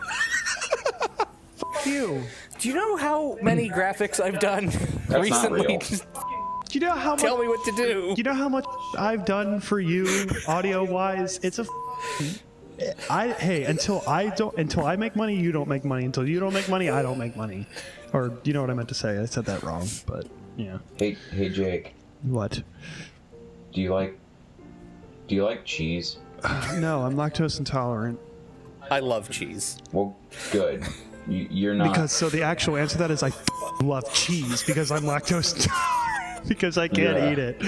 Fuck you. Do you know how many graphics I've done not recently? real. Just Do you know how much? tell me what to do. You know how much I've done for you, audio wise? It's a. Hey, until I make money, you don't make money. Until you don't make money, I don't make money. Or you know what I meant to say? I said that wrong, but yeah. Hey, Jake. What? Do you like cheese? No, I'm lactose intolerant. I love cheese. Well, good. You're not. Because so the actual answer to that is I love cheese because I'm lactose intolerant because I can't Yeah. eat it.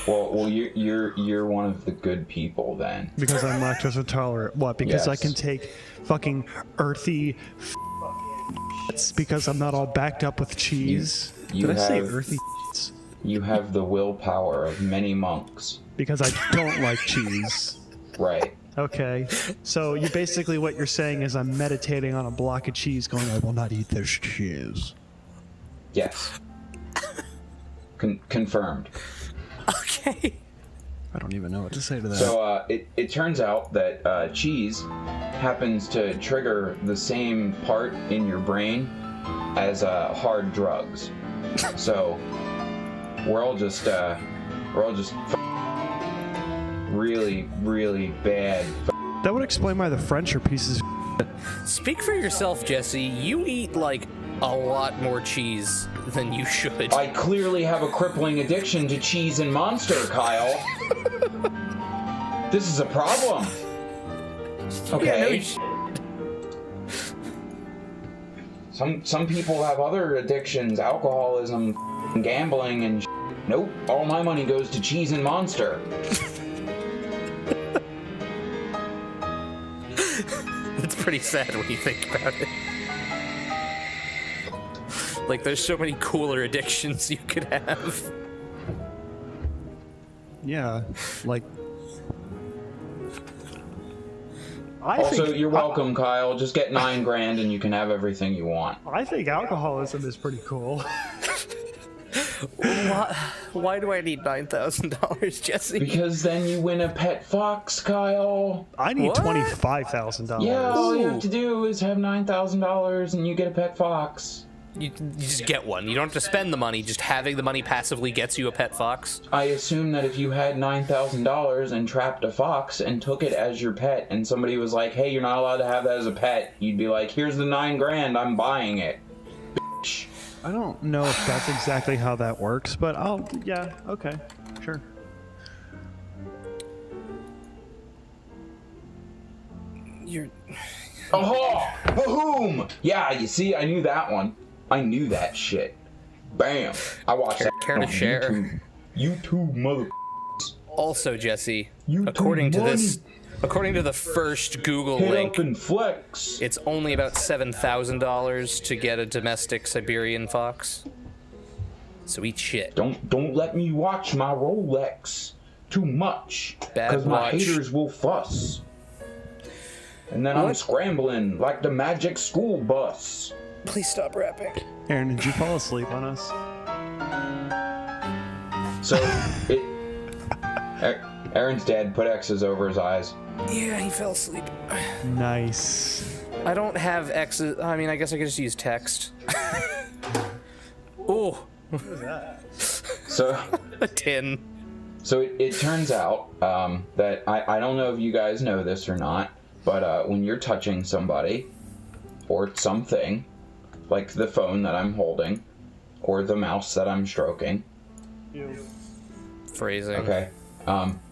Well, you're one of the good people then. Because I'm lactose intolerant. What? Because I Yes. can take fucking earthy. It's because I'm not all backed up with cheese. You Did I say have- earthy? You have the willpower of many monks. Because I don't like cheese. Right. Okay. So you basically what you're saying is I'm meditating on a block of cheese, going, I will not eat this cheese. Yes. Confirmed. Okay. I don't even know what to say to that. So it turns out that cheese happens to trigger the same part in your brain as hard drugs. So we're all just really, really bad. That would explain why the French are pieces of Speak for yourself, Jesse. You eat like a lot more cheese than you should. I clearly have a crippling addiction to cheese and Monster, Kyle. This is a problem. Okay. Some people have other addictions, alcoholism, gambling, and nope. All my money goes to cheese and Monster. It's pretty sad when you think about it. Like, there's so many cooler addictions you could have. Yeah, like. Also, you're welcome, Kyle. Just get $9,000 and you can have everything you want. I think alcoholism is pretty cool. Why do I need $9,000, Jesse? Because then you win a pet fox, Kyle. I need What? $25,000. Yeah, all you Ooh. have to do is have $9,000 and you get a pet fox. You just get one. You don't have to spend the money. Just having the money passively gets you a pet fox. I assume that if you had $9,000 and trapped a fox and took it as your pet, and somebody was like, "Hey, you're not allowed to have that as a pet," you'd be like, "Here's the $9,000. I'm buying it." Bitch. I don't know if that's exactly how that works, but yeah, okay, sure. You're... Oh, boom! Yeah, you see, I knew that one. I knew that shit. Bam! I watched that Care to on share? YouTube mother. Also, Jesse, YouTube according to money. according to the first Google Hit link, up and flex. it's only about $7,000 to get a domestic Siberian fox. So eat shit. Don't let me watch my Rolex too much, Bad because my watch. haters will fuss. And then I'm What? scrambling like the magic school bus. Please stop rapping. Aaron, did you fall asleep on us? So Aaron's dad put X's over his eyes. Yeah, he fell asleep. Nice. I don't have X's. I mean, I guess I could just use text. Ooh, So a 10. So it turns out that I don't know if you guys know this or not, but when you're touching somebody or something, like the phone that I'm holding or the mouse that I'm stroking, Phrasing. okay,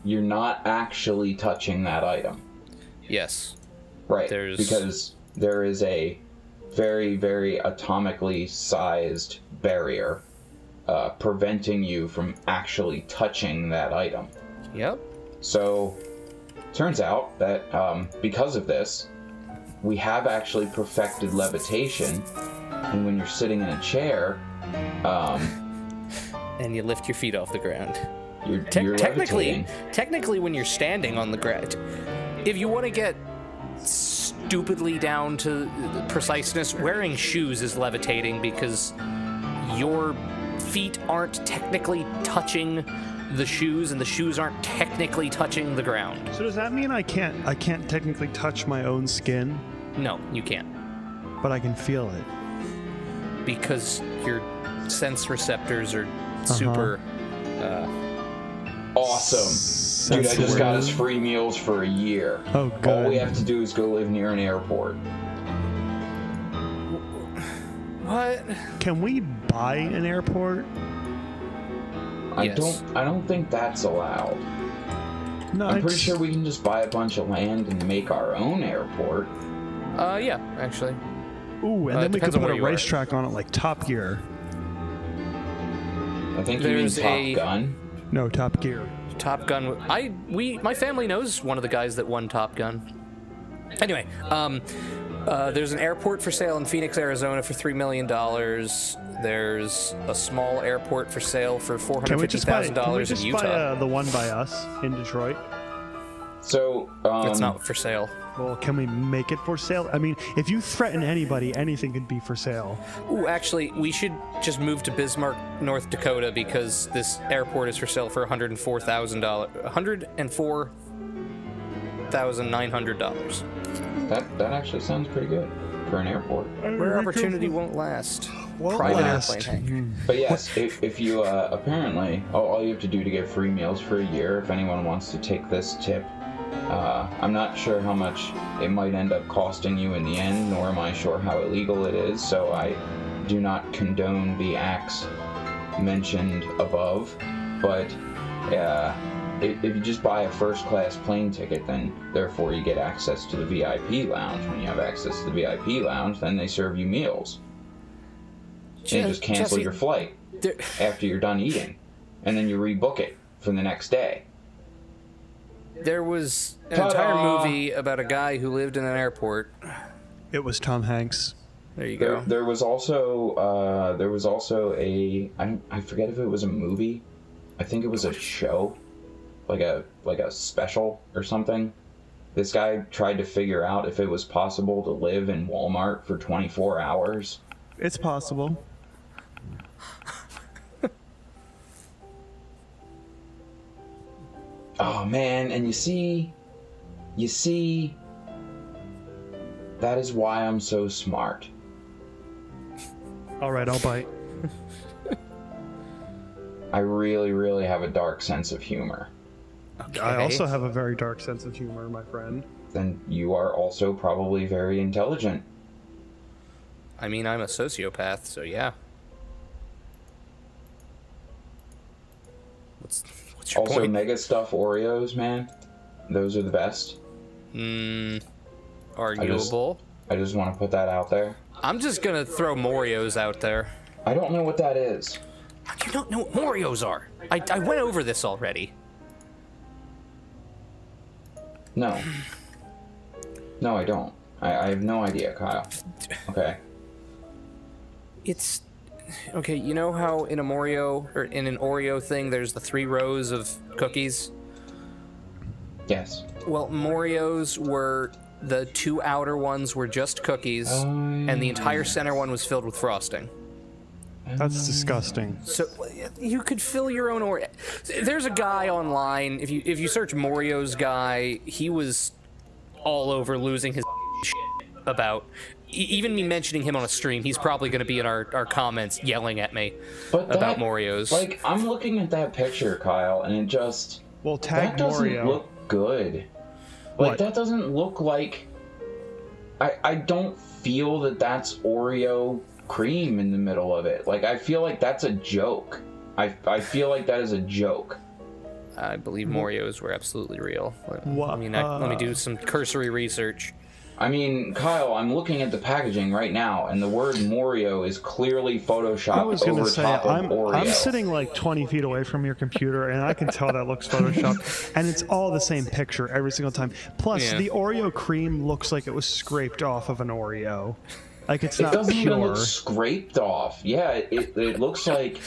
you're not actually touching that item. Yes. Right, There's- because there is a very, very atomically sized barrier preventing you from actually touching that item. Yep. So, turns out that because of this, we have actually perfected levitation, and when you're sitting in a chair, And you lift your feet off the ground. you're Technically, levitating. when you're standing on the ground, if you want to get stupidly down to the preciseness, wearing shoes is levitating because your feet aren't technically touching the shoes, and the shoes aren't technically touching the ground. So does that mean I can't technically touch my own skin, No, you can't, but I can feel it? because your sense receptors are super. Awesome. Dude, I just got us free meals for a year. Oh, good. All we have to do is go live near an airport. What? Can we buy an airport? Yes. I don't think that's allowed. No, I'm pretty it's- sure we can just buy a bunch of land and make our own airport. Yeah, actually. Ooh, and then we depends could on put a where you are. racetrack on it like Top Gear. I think you mean There's Top a- Gun. No, Top Gear. Top Gun. My family knows one of the guys that won Top Gun. Anyway, there's an airport for sale in Phoenix, Arizona for $3 million. There's a small airport for sale for Can we just buy, $450,000 in Utah. the one by us in Detroit? So, It's not for sale. Well, can we make it for sale? I mean, if you threaten anybody, anything could be for sale. Ooh, actually, we should just move to Bismarck, North Dakota, because this airport is for sale for $104,000. $104,900. that actually sounds pretty good for an airport. Where opportunity won't last. Won't Private last. airplane, Hank. But yes, if you apparently all you have to do to get free meals for a year, if anyone wants to take this tip, I'm not sure how much it might end up costing you in the end, nor am I sure how illegal it is, so I do not condone the acts mentioned above. But if you just buy a first-class plane ticket, then therefore you get access to the VIP lounge. When you have access to the VIP lounge, then they serve you meals. And you just cancel Jesse, your flight there- after you're done eating, and then you rebook it for the next day. There was an Ta-da! entire movie about a guy who lived in an airport. It was Tom Hanks. There you go. There was also I forget if it was a movie. I think it was a show, like a special or something. This guy tried to figure out if it was possible to live in Walmart for 24 hours. It's possible. Oh man, and you see, that is why I'm so smart. All right, I'll bite. I really, really have a dark sense of humor. I also have a very dark sense of humor, my friend. Then you are also probably very intelligent. I mean, I'm a sociopath, so yeah. What's your Also, point? Mega Stuff Oreos, man. Those are the best. Arguable. I I just want to put that out there. I'm just gonna throw Morios out there. I don't know what that is. You don't know what Morios are. I went over this already. No. No, I don't. I have no idea, Kyle. Okay. It's okay. You know how in a Morio or in an Oreo thing, there's the 3 rows of cookies. Yes. Well, Morios were the 2 outer ones were just cookies, and the entire center one was filled with frosting. That's disgusting. So you could fill your own Oreo. There's a guy online. If you search Morio's guy, he was all over losing his shit about. Even me mentioning him on a stream, he's probably going to be in our comments yelling at me about Morios. Like, I'm looking at that picture, Kyle, and it just... Well, tag that doesn't Morio. look good. Like, that doesn't look like... I don't feel that that's Oreo cream in the middle of it. Like, I feel like that's a joke. I feel like that is a joke. I believe Morios were absolutely real. What? I mean, let me do some cursory research. I mean, Kyle, I'm looking at the packaging right now, and the word Morio is clearly photoshopped I was going over to say, top of Oreo. I'm sitting like 20 feet away from your computer, and I can tell that looks photoshopped, and it's all the same picture every single time. Plus, Yeah. the Oreo cream looks like it was scraped off of an Oreo. Like, it's It not doesn't even pure. look scraped off. Yeah, it looks like...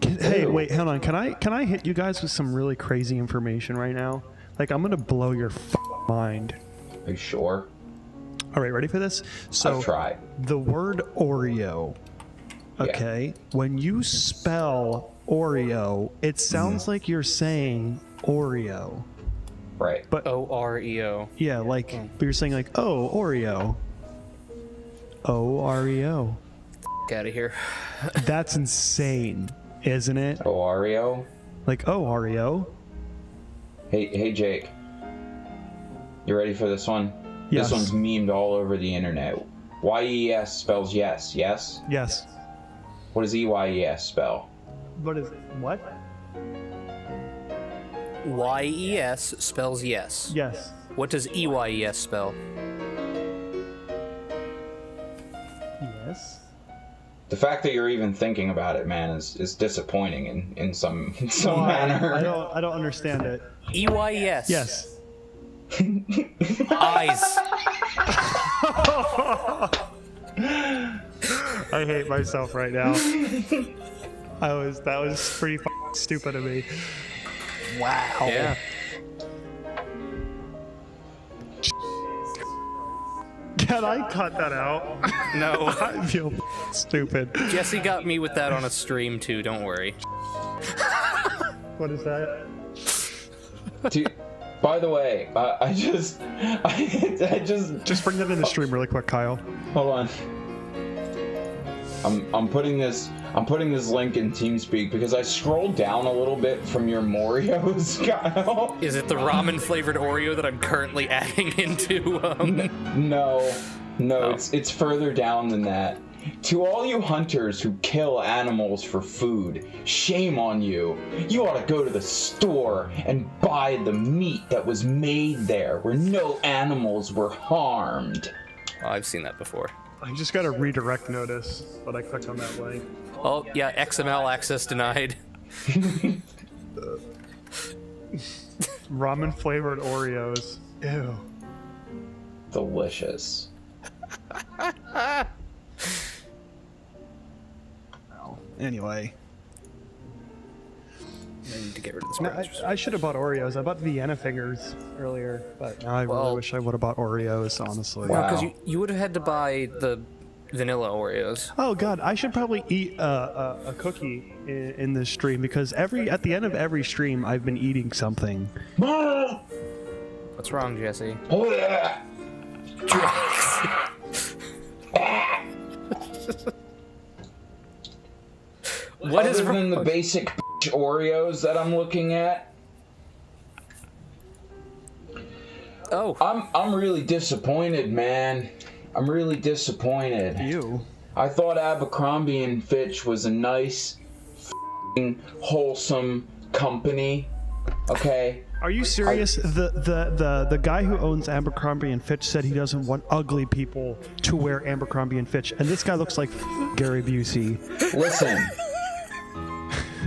Hey, Ew. wait, hold on. Can I hit you guys with some really crazy information right now? Like, I'm going to blow your mind. Are you sure? All right, ready for this? So, I've tried. the word Oreo, okay, when you spell Oreo, it sounds like you're saying Oreo. Right. But Oreo. yeah, like, but you're saying like, oh, Oreo. O-R-E-O. Get out of here. That's insane, isn't it? Oreo? Like, oh, Oreo. Hey, Jake. You ready for this one? Yes. This one's memed all over the internet. Y-E-S spells yes, yes? Yes. What does E-Y-E-S spell? What is it? What? Y-E-S spells yes. Yes. What does E-Y-E-S spell? Yes. The fact that you're even thinking about it, man, is disappointing in some manner. I don't understand it. E-Y-E-S. Yes. Eyes. I hate myself right now. That was pretty stupid of me. Wow. Yeah. Can I cut that out? No. I feel stupid. Jesse got me with that on a stream too, don't worry. What is that? Dude, by the way, I just Just bring that in the stream really quick, Kyle. hold on. I'm putting this link in TeamSpeak because I scrolled down a little bit from your Morios, Kyle. Is it the ramen flavored Oreo that I'm currently adding into? No, it's further down than that. To all you hunters who kill animals for food, shame on you. You ought to go to the store and buy the meat that was made there, where no animals were harmed. Oh, I've seen that before. I just got a redirect notice, but I clicked on that link. Oh, yeah, XML access denied. Ramen flavored Oreos. Ew. Delicious. Anyway. I need to get rid of this. No, browser. I should have bought Oreos. I bought Vienna fingers earlier, but now I really Well- wish I would have bought Oreos, honestly. Wow. Because you would have had to buy the vanilla Oreos. Oh god, I should probably eat a cookie in this stream because at the end of every stream I've been eating something. What's wrong, Jesse? What is Other than the wrong? basic Oreos that I'm looking at, Oh, I'm really disappointed, man. I'm really disappointed. You. I thought Abercrombie and Fitch was a nice, wholesome company. Okay, Are you serious? The guy who owns Abercrombie and Fitch said he doesn't want ugly people to wear Abercrombie and Fitch, and this guy looks like Gary Busey. Listen,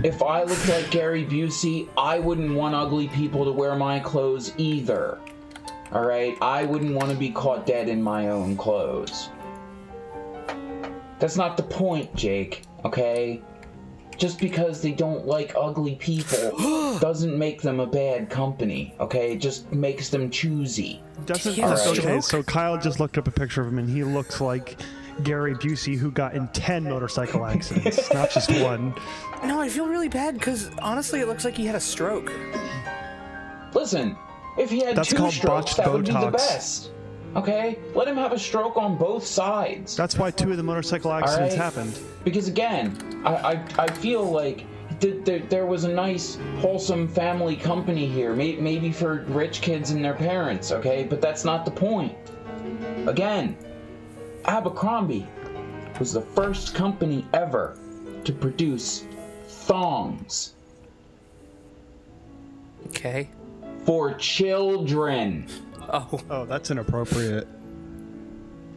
if I looked like Gary Busey, I wouldn't want ugly people to wear my clothes either. All right, I wouldn't want to be caught dead in my own clothes. That's not the point, Jake. Okay. Just because they don't like ugly people doesn't make them a bad company, okay? It just makes them choosy. Doesn't He has a okay, stroke? so Kyle just looked up a picture of him, and he looks like Gary Busey, who got in 10 motorcycle accidents, not just one. No, I feel really bad because honestly, it looks like he had a stroke. Listen, if he had That's 2 called strokes, botched that would be the Botox. best. Okay? Let him have a stroke on both sides. That's why 2 of the motorcycle accidents happened. Because again, I feel like there was a nice, wholesome family company here. Maybe for rich kids and their parents, okay? But that's not the point. Again, Abercrombie was the first company ever to produce thongs Okay. for children. Oh, that's inappropriate.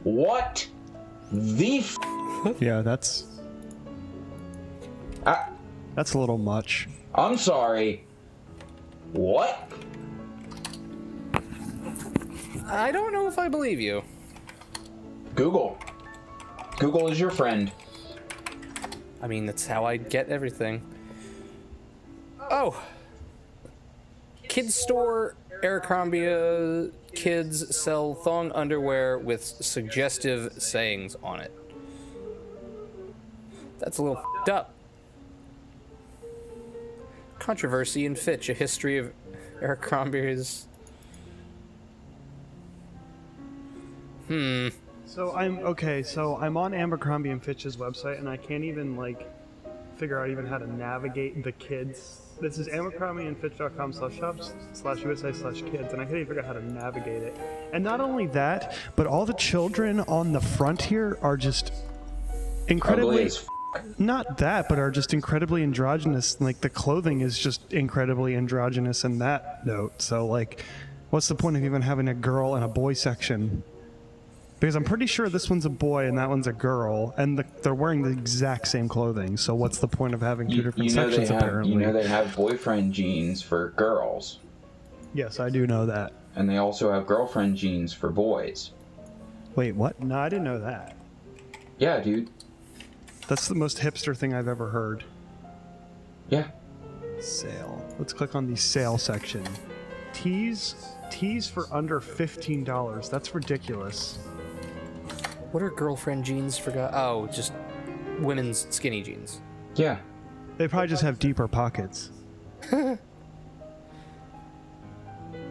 What the f? Yeah, that's I, a little much. I'm sorry. What? I don't know if I believe you. Google. Google is your friend. I mean, that's how I get everything. Oh. Kids store Abercrombie kids sell thong underwear with suggestive sayings on it. That's a little f***ed up. Controversy in Fitch, a history of Abercrombie's... So I'm on Abercrombie and Fitch's website, and I can't even figure out even how to navigate the kids. This is abercrombieandfitch.com/shops/USA/kids, and I can't even figure out how to navigate it. And not only that, but all the children on the front here are just Ugly incredibly as f. not that, but are just incredibly androgynous. Like the clothing is just incredibly androgynous in that note. So what's the point of even having a girl and a boy section? Because I'm pretty sure this one's a boy and that one's a girl, and they're wearing the exact same clothing. So what's the point of having two different sections? Apparently, you know they have boyfriend jeans for girls, yes, I do know that. and they also have girlfriend jeans for boys. Wait, what? No, I didn't know that. Yeah, dude. That's the most hipster thing I've ever heard. Yeah. Sale. Let's click on the sale section. Tees for under $15. That's ridiculous. What are girlfriend jeans for guys? Oh, just women's skinny jeans. Yeah. They probably just have deeper pockets.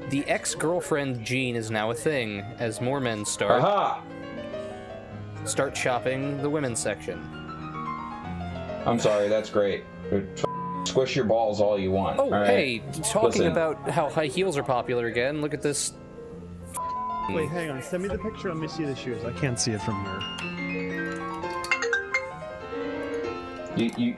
The ex-girlfriend jean is now a thing as more men start shopping the women's section. I'm sorry, that's great. Squish your balls all you want. Oh, all right? hey, talking Listen. about how high heels are popular again, look at this. Wait, hang on. Send me the picture. Let me see the shoes. I can't see it from here.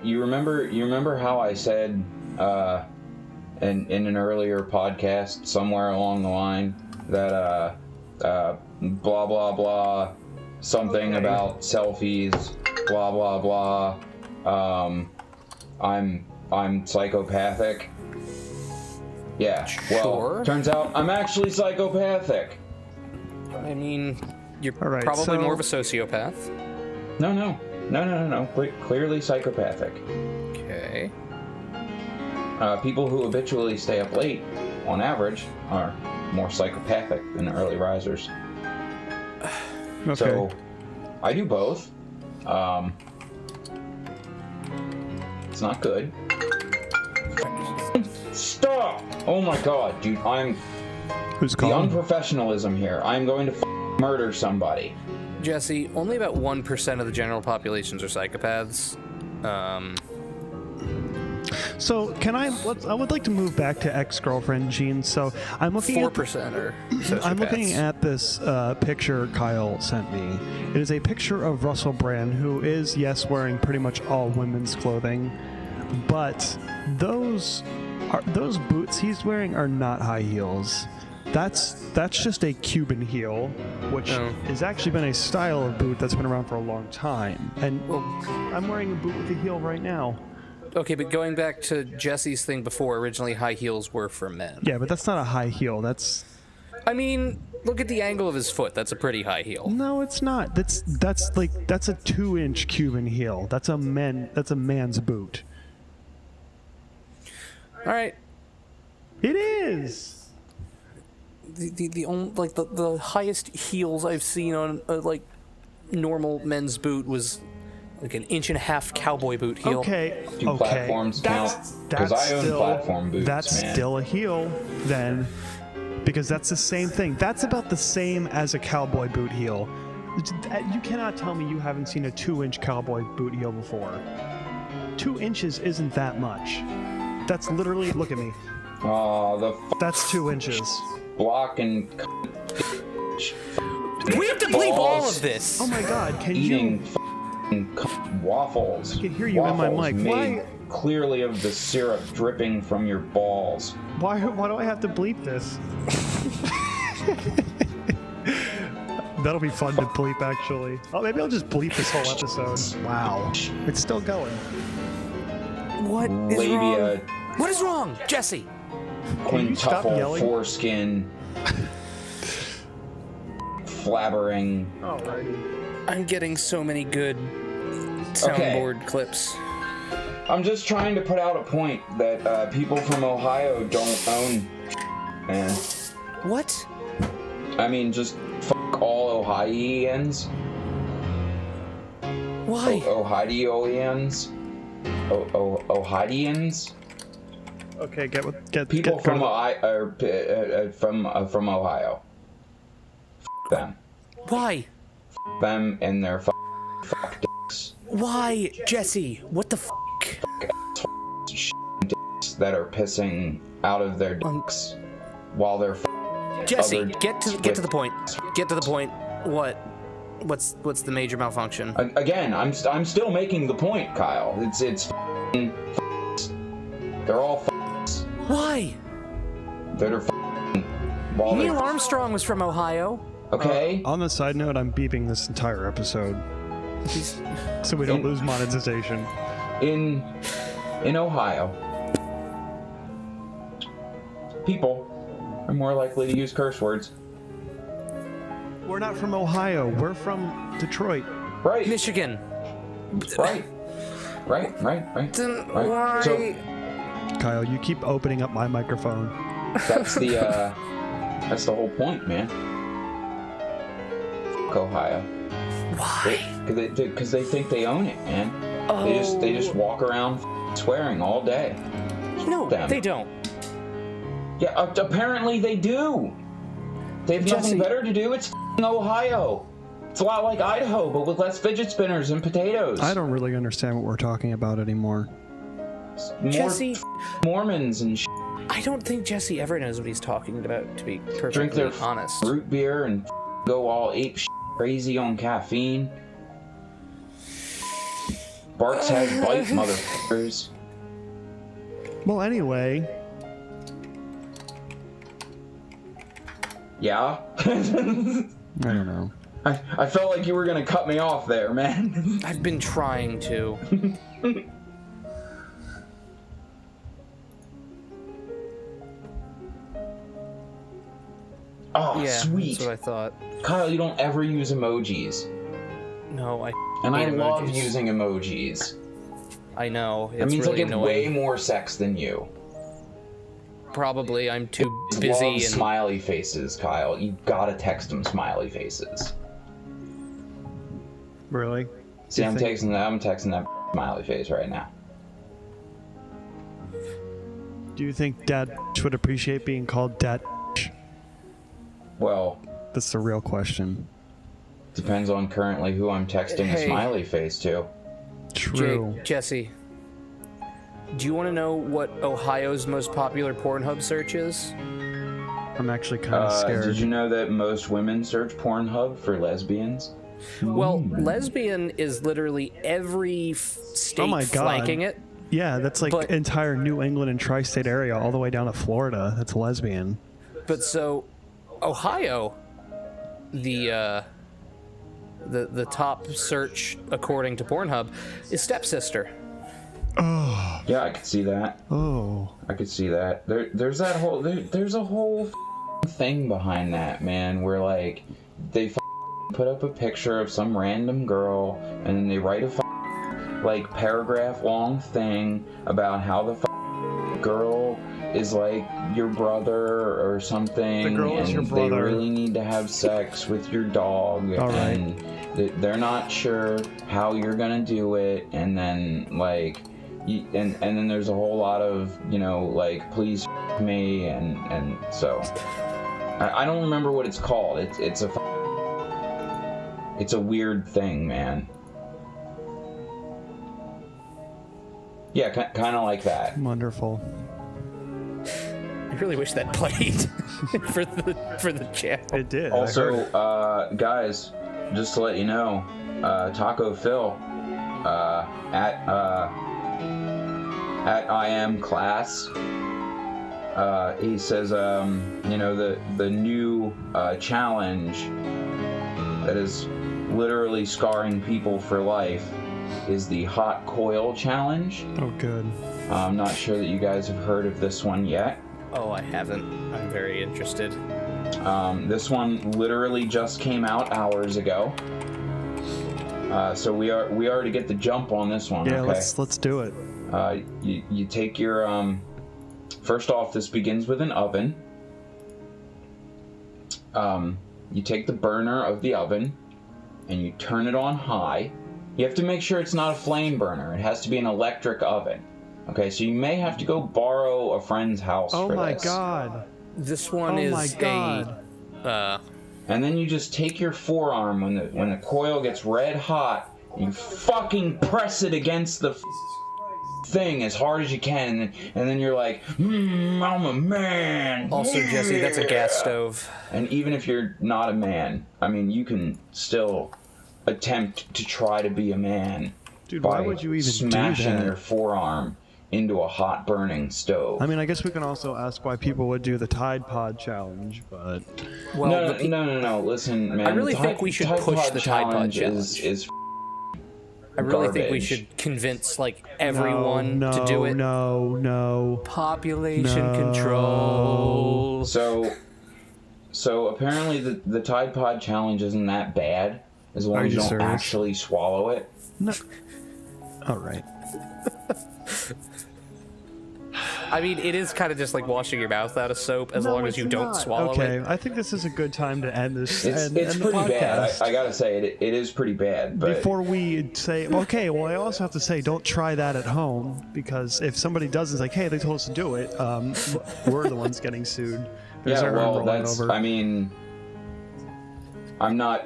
You remember how I said in an earlier podcast somewhere along the line that blah blah blah something about selfies, blah blah blah. I'm psychopathic. Yeah. Well, Sure. turns out I'm actually psychopathic. I mean, you're All right, probably so- more of a sociopath. No. Clearly psychopathic. Okay. People who habitually stay up late, on average, are more psychopathic than early risers. Okay. So, I do both. It's not good. Stop! Oh my god, dude, Who's the calling? unprofessionalism here. I'm going to murder somebody. Jesse, only about 1% of the general populations are psychopaths. So I would like to move back to ex-girlfriend jeans. So I'm looking 4% are sociopaths. I'm looking at this picture Kyle sent me. It is a picture of Russell Brand, who is, yes, wearing pretty much all women's clothing, but those Those boots he's wearing are not high heels. That's just a Cuban heel, which has actually been a style of boot that's been around for a long time. And I'm wearing a boot with a heel right now. Okay, but going back to Jesse's thing before, originally high heels were for men. Yeah, but that's not a high heel. That's... I mean, look at the angle of his foot. That's a pretty high heel. No, it's not. That's a 2-inch Cuban heel. That's a man's boot. All right. It is. The only the highest heels I've seen on a normal men's boot was like an 1.5-inch cowboy boot heel. Okay. Do platforms count? Because I own platform boots, That's man. still a heel, then, because that's the same thing. That's about the same as a cowboy boot heel. You cannot tell me you haven't seen a 2-inch cowboy boot heel before. 2 inches isn't that much. That's literally, look at me. Oh, That's 2 inches. blocking We have to bleep all of this. Oh my God! Can eating you? waffles. I can hear you in my Waffles mic. made Why? clearly of the syrup dripping from your balls. Why do I have to bleep this? That'll be fun to bleep, actually. Oh, maybe I'll just bleep this whole episode. Wow, it's still going. What is Labia, wrong? What is wrong, Jesse? Can you stop quintuple yelling? foreskin, flabbering. Alrighty. I'm getting so many good soundboard clips. I'm just trying to put out a point that people from Ohio don't own, man. What? I mean, just fuck all Ohioans. Why? Ohioans. Ohioans. Okay, get People get from going. from Ohio. F them. Why? F them and their fuck dicks Why, Jesse? What the f***? that are pissing out of their dicks while they're Jesse, other get to the point. Get to the point. What? What's the major malfunction? Again, I'm still making the point, Kyle. It's they're all Why? that are while Neil they're Armstrong was from Ohio. okay. On the side note, I'm beeping this entire episode so we don't lose monetization. In Ohio, people are more likely to use curse words. We're not from Ohio. We're from Detroit. Right. Michigan. Right. Then Right. why? So Kyle, you keep opening up my microphone. that's the whole point, man. F Ohio. Why? Because they think they own it, man. Oh. They just walk around swearing all day. No, them. they don't. Yeah, apparently they do. They have Jesse. nothing better to do. It's Ohio. It's a lot like Idaho, but with less fidget spinners and potatoes. I don't really understand what we're talking about anymore. More Jesse, Mormons and I don't think Jesse ever knows what he's talking about, to be drink perfectly their honest. root beer and go all ape crazy on caffeine. Barks has bite, motherfuckers. Well, anyway, Yeah? I don't know. I felt like you were gonna cut me off there, man. I've been trying to. Oh, Yeah, sweet. that's what I thought. Kyle, you don't ever use emojis. No, I And I hate love emojis. using emojis. I know. It's That means really I get annoying. way more sex than you. Probably. I'm too Love busy and smiley faces, Kyle. You gotta text them smiley faces. Really? See, You I'm think- texting that smiley face right now. Do you think Dad would appreciate being called Dad? Well, That's the real question. depends on currently who I'm texting Hey. a smiley face to. True. Jesse, do you want to know what Ohio's most popular Pornhub search is? I'm actually kind of scared. Did you know that most women search Pornhub for lesbians? Well, lesbian is literally every state Oh my God. flanking it. Yeah, that's like But- entire New England and tri-state area all the way down to Florida. That's lesbian. But so, Ohio, the top search according to Pornhub is stepsister. Yeah, I could see that. Oh. I could see that. There's that whole there's a whole thing behind that, man, where like they put up a picture of some random girl and then they write a like paragraph long thing about how the girl is like your brother or something, The girl and is your they brother. really need to have sex with your dog, All right. and they're not sure how you're gonna do it, and then like and then there's a whole lot of, you know, like, please me, and so I don't remember what it's called. It's a weird thing, man. Yeah, kind of like that. Wonderful. I really wish that played for the channel. It did. I heard Also, it. guys, just to let you know, Taco Phil at I am class. He says, you know, the new challenge that is literally scarring people for life is the hot coil challenge. Oh, good. I'm not sure that you guys have heard of this one yet. Oh, I haven't. I'm very interested. This one literally just came out hours ago. So we are to get the jump on this one. Yeah, okay? let's do it. You take your first off, this begins with an oven. You take the burner of the oven and you turn it on high. You have to make sure it's not a flame burner. It has to be an electric oven. Okay, so you may have to go borrow a friend's house Oh for my this. god. This one Oh is my god. And then you just take your forearm when the coil gets red hot, you fucking press it against the thing as hard as you can, and then you're like, I'm a man. Also, Jesse, that's a gas stove. And even if you're not a man, I mean, you can still attempt to try to be a man. Dude, by why would you even do smashing that? your forearm into a hot burning stove. I mean, I guess we can also ask why people would do the Tide Pod challenge, but Well, no. Listen, man. I really think we should push the Tide Pod challenge. Is I really think we garbage. should convince like everyone no, to do it. No. Population No. control. So apparently the Tide Pod challenge isn't that bad as long Are as you you don't serious? actually swallow it. No. All right. I mean, it is kind of just like washing your mouth out of soap as long as you don't swallow Okay, it. I think this is a good time to end this. It's end the pretty bad. podcast. I gotta say it is pretty bad. But Before we say, okay, well, I also have to say, don't try that at home, because if somebody does, it's like, hey, they told us to do it, we're the ones getting sued. There's yeah, our well, rolling that's. over. I mean, I'm not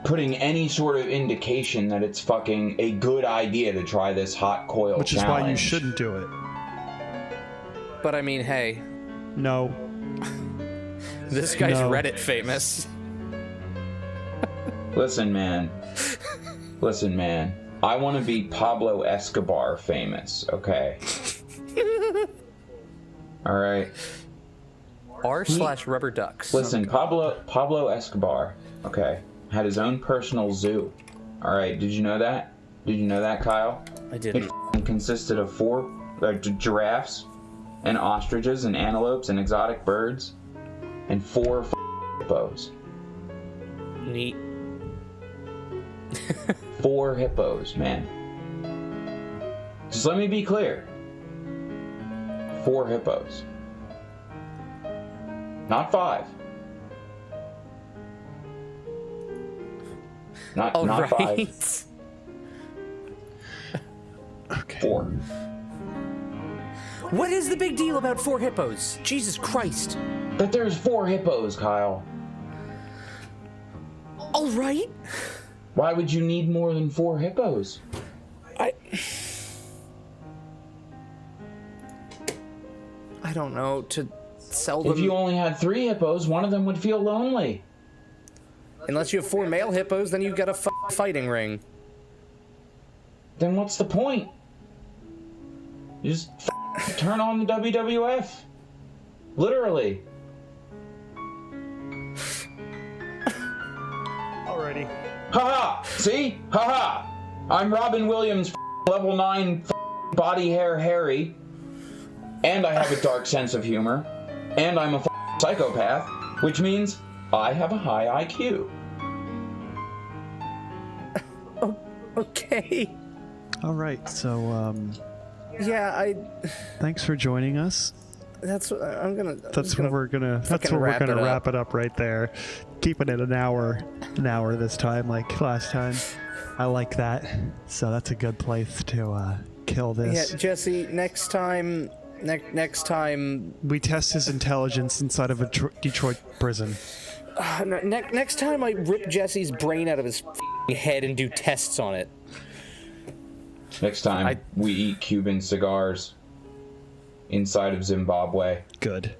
putting any sort of indication that it's fucking a good idea to try this hot coil Which is challenge. why you shouldn't do it. But I mean, hey, No. this guy's No. Reddit famous. Listen, man. I want to be Pablo Escobar famous, okay? All right. R/rubber ducks. Listen, Pablo Escobar, okay, had his own personal zoo. All right, did you know that? Did you know that, Kyle? I didn't. It consisted of 4 giraffes and ostriches and antelopes and exotic birds and 4 hippos. Neat. 4 hippos, man. Just let me be clear. 4 hippos. Not 5. Not All 5. right. Okay. 4. What is the big deal about 4 hippos? Jesus Christ. But there's 4 hippos, Kyle. All right. Why would you need more than 4 hippos? I don't know, to sell them. If you only had 3 hippos, one of them would feel lonely. Unless you have 4 male hippos, then you've got a fighting ring. Then what's the point? You just turn on the WWF. Literally. Alrighty. Haha! See? Haha! I'm Robin Williams, level 9 body hair Harry. And I have a dark sense of humor. And I'm a psychopath, which means I have a high IQ. Okay. All right. So, Yeah, thanks for joining us. That's what I'm gonna. That's what we're gonna wrap it up right there. Keeping it an hour this time, like last time. I like that. So that's a good place to kill this. Yeah, Jesse. Next time. Next time. We test his intelligence inside of a Detroit prison. Next time, I rip Jesse's brain out of his head and do tests on it. Next time, we eat Cuban cigars inside of Zimbabwe. Good.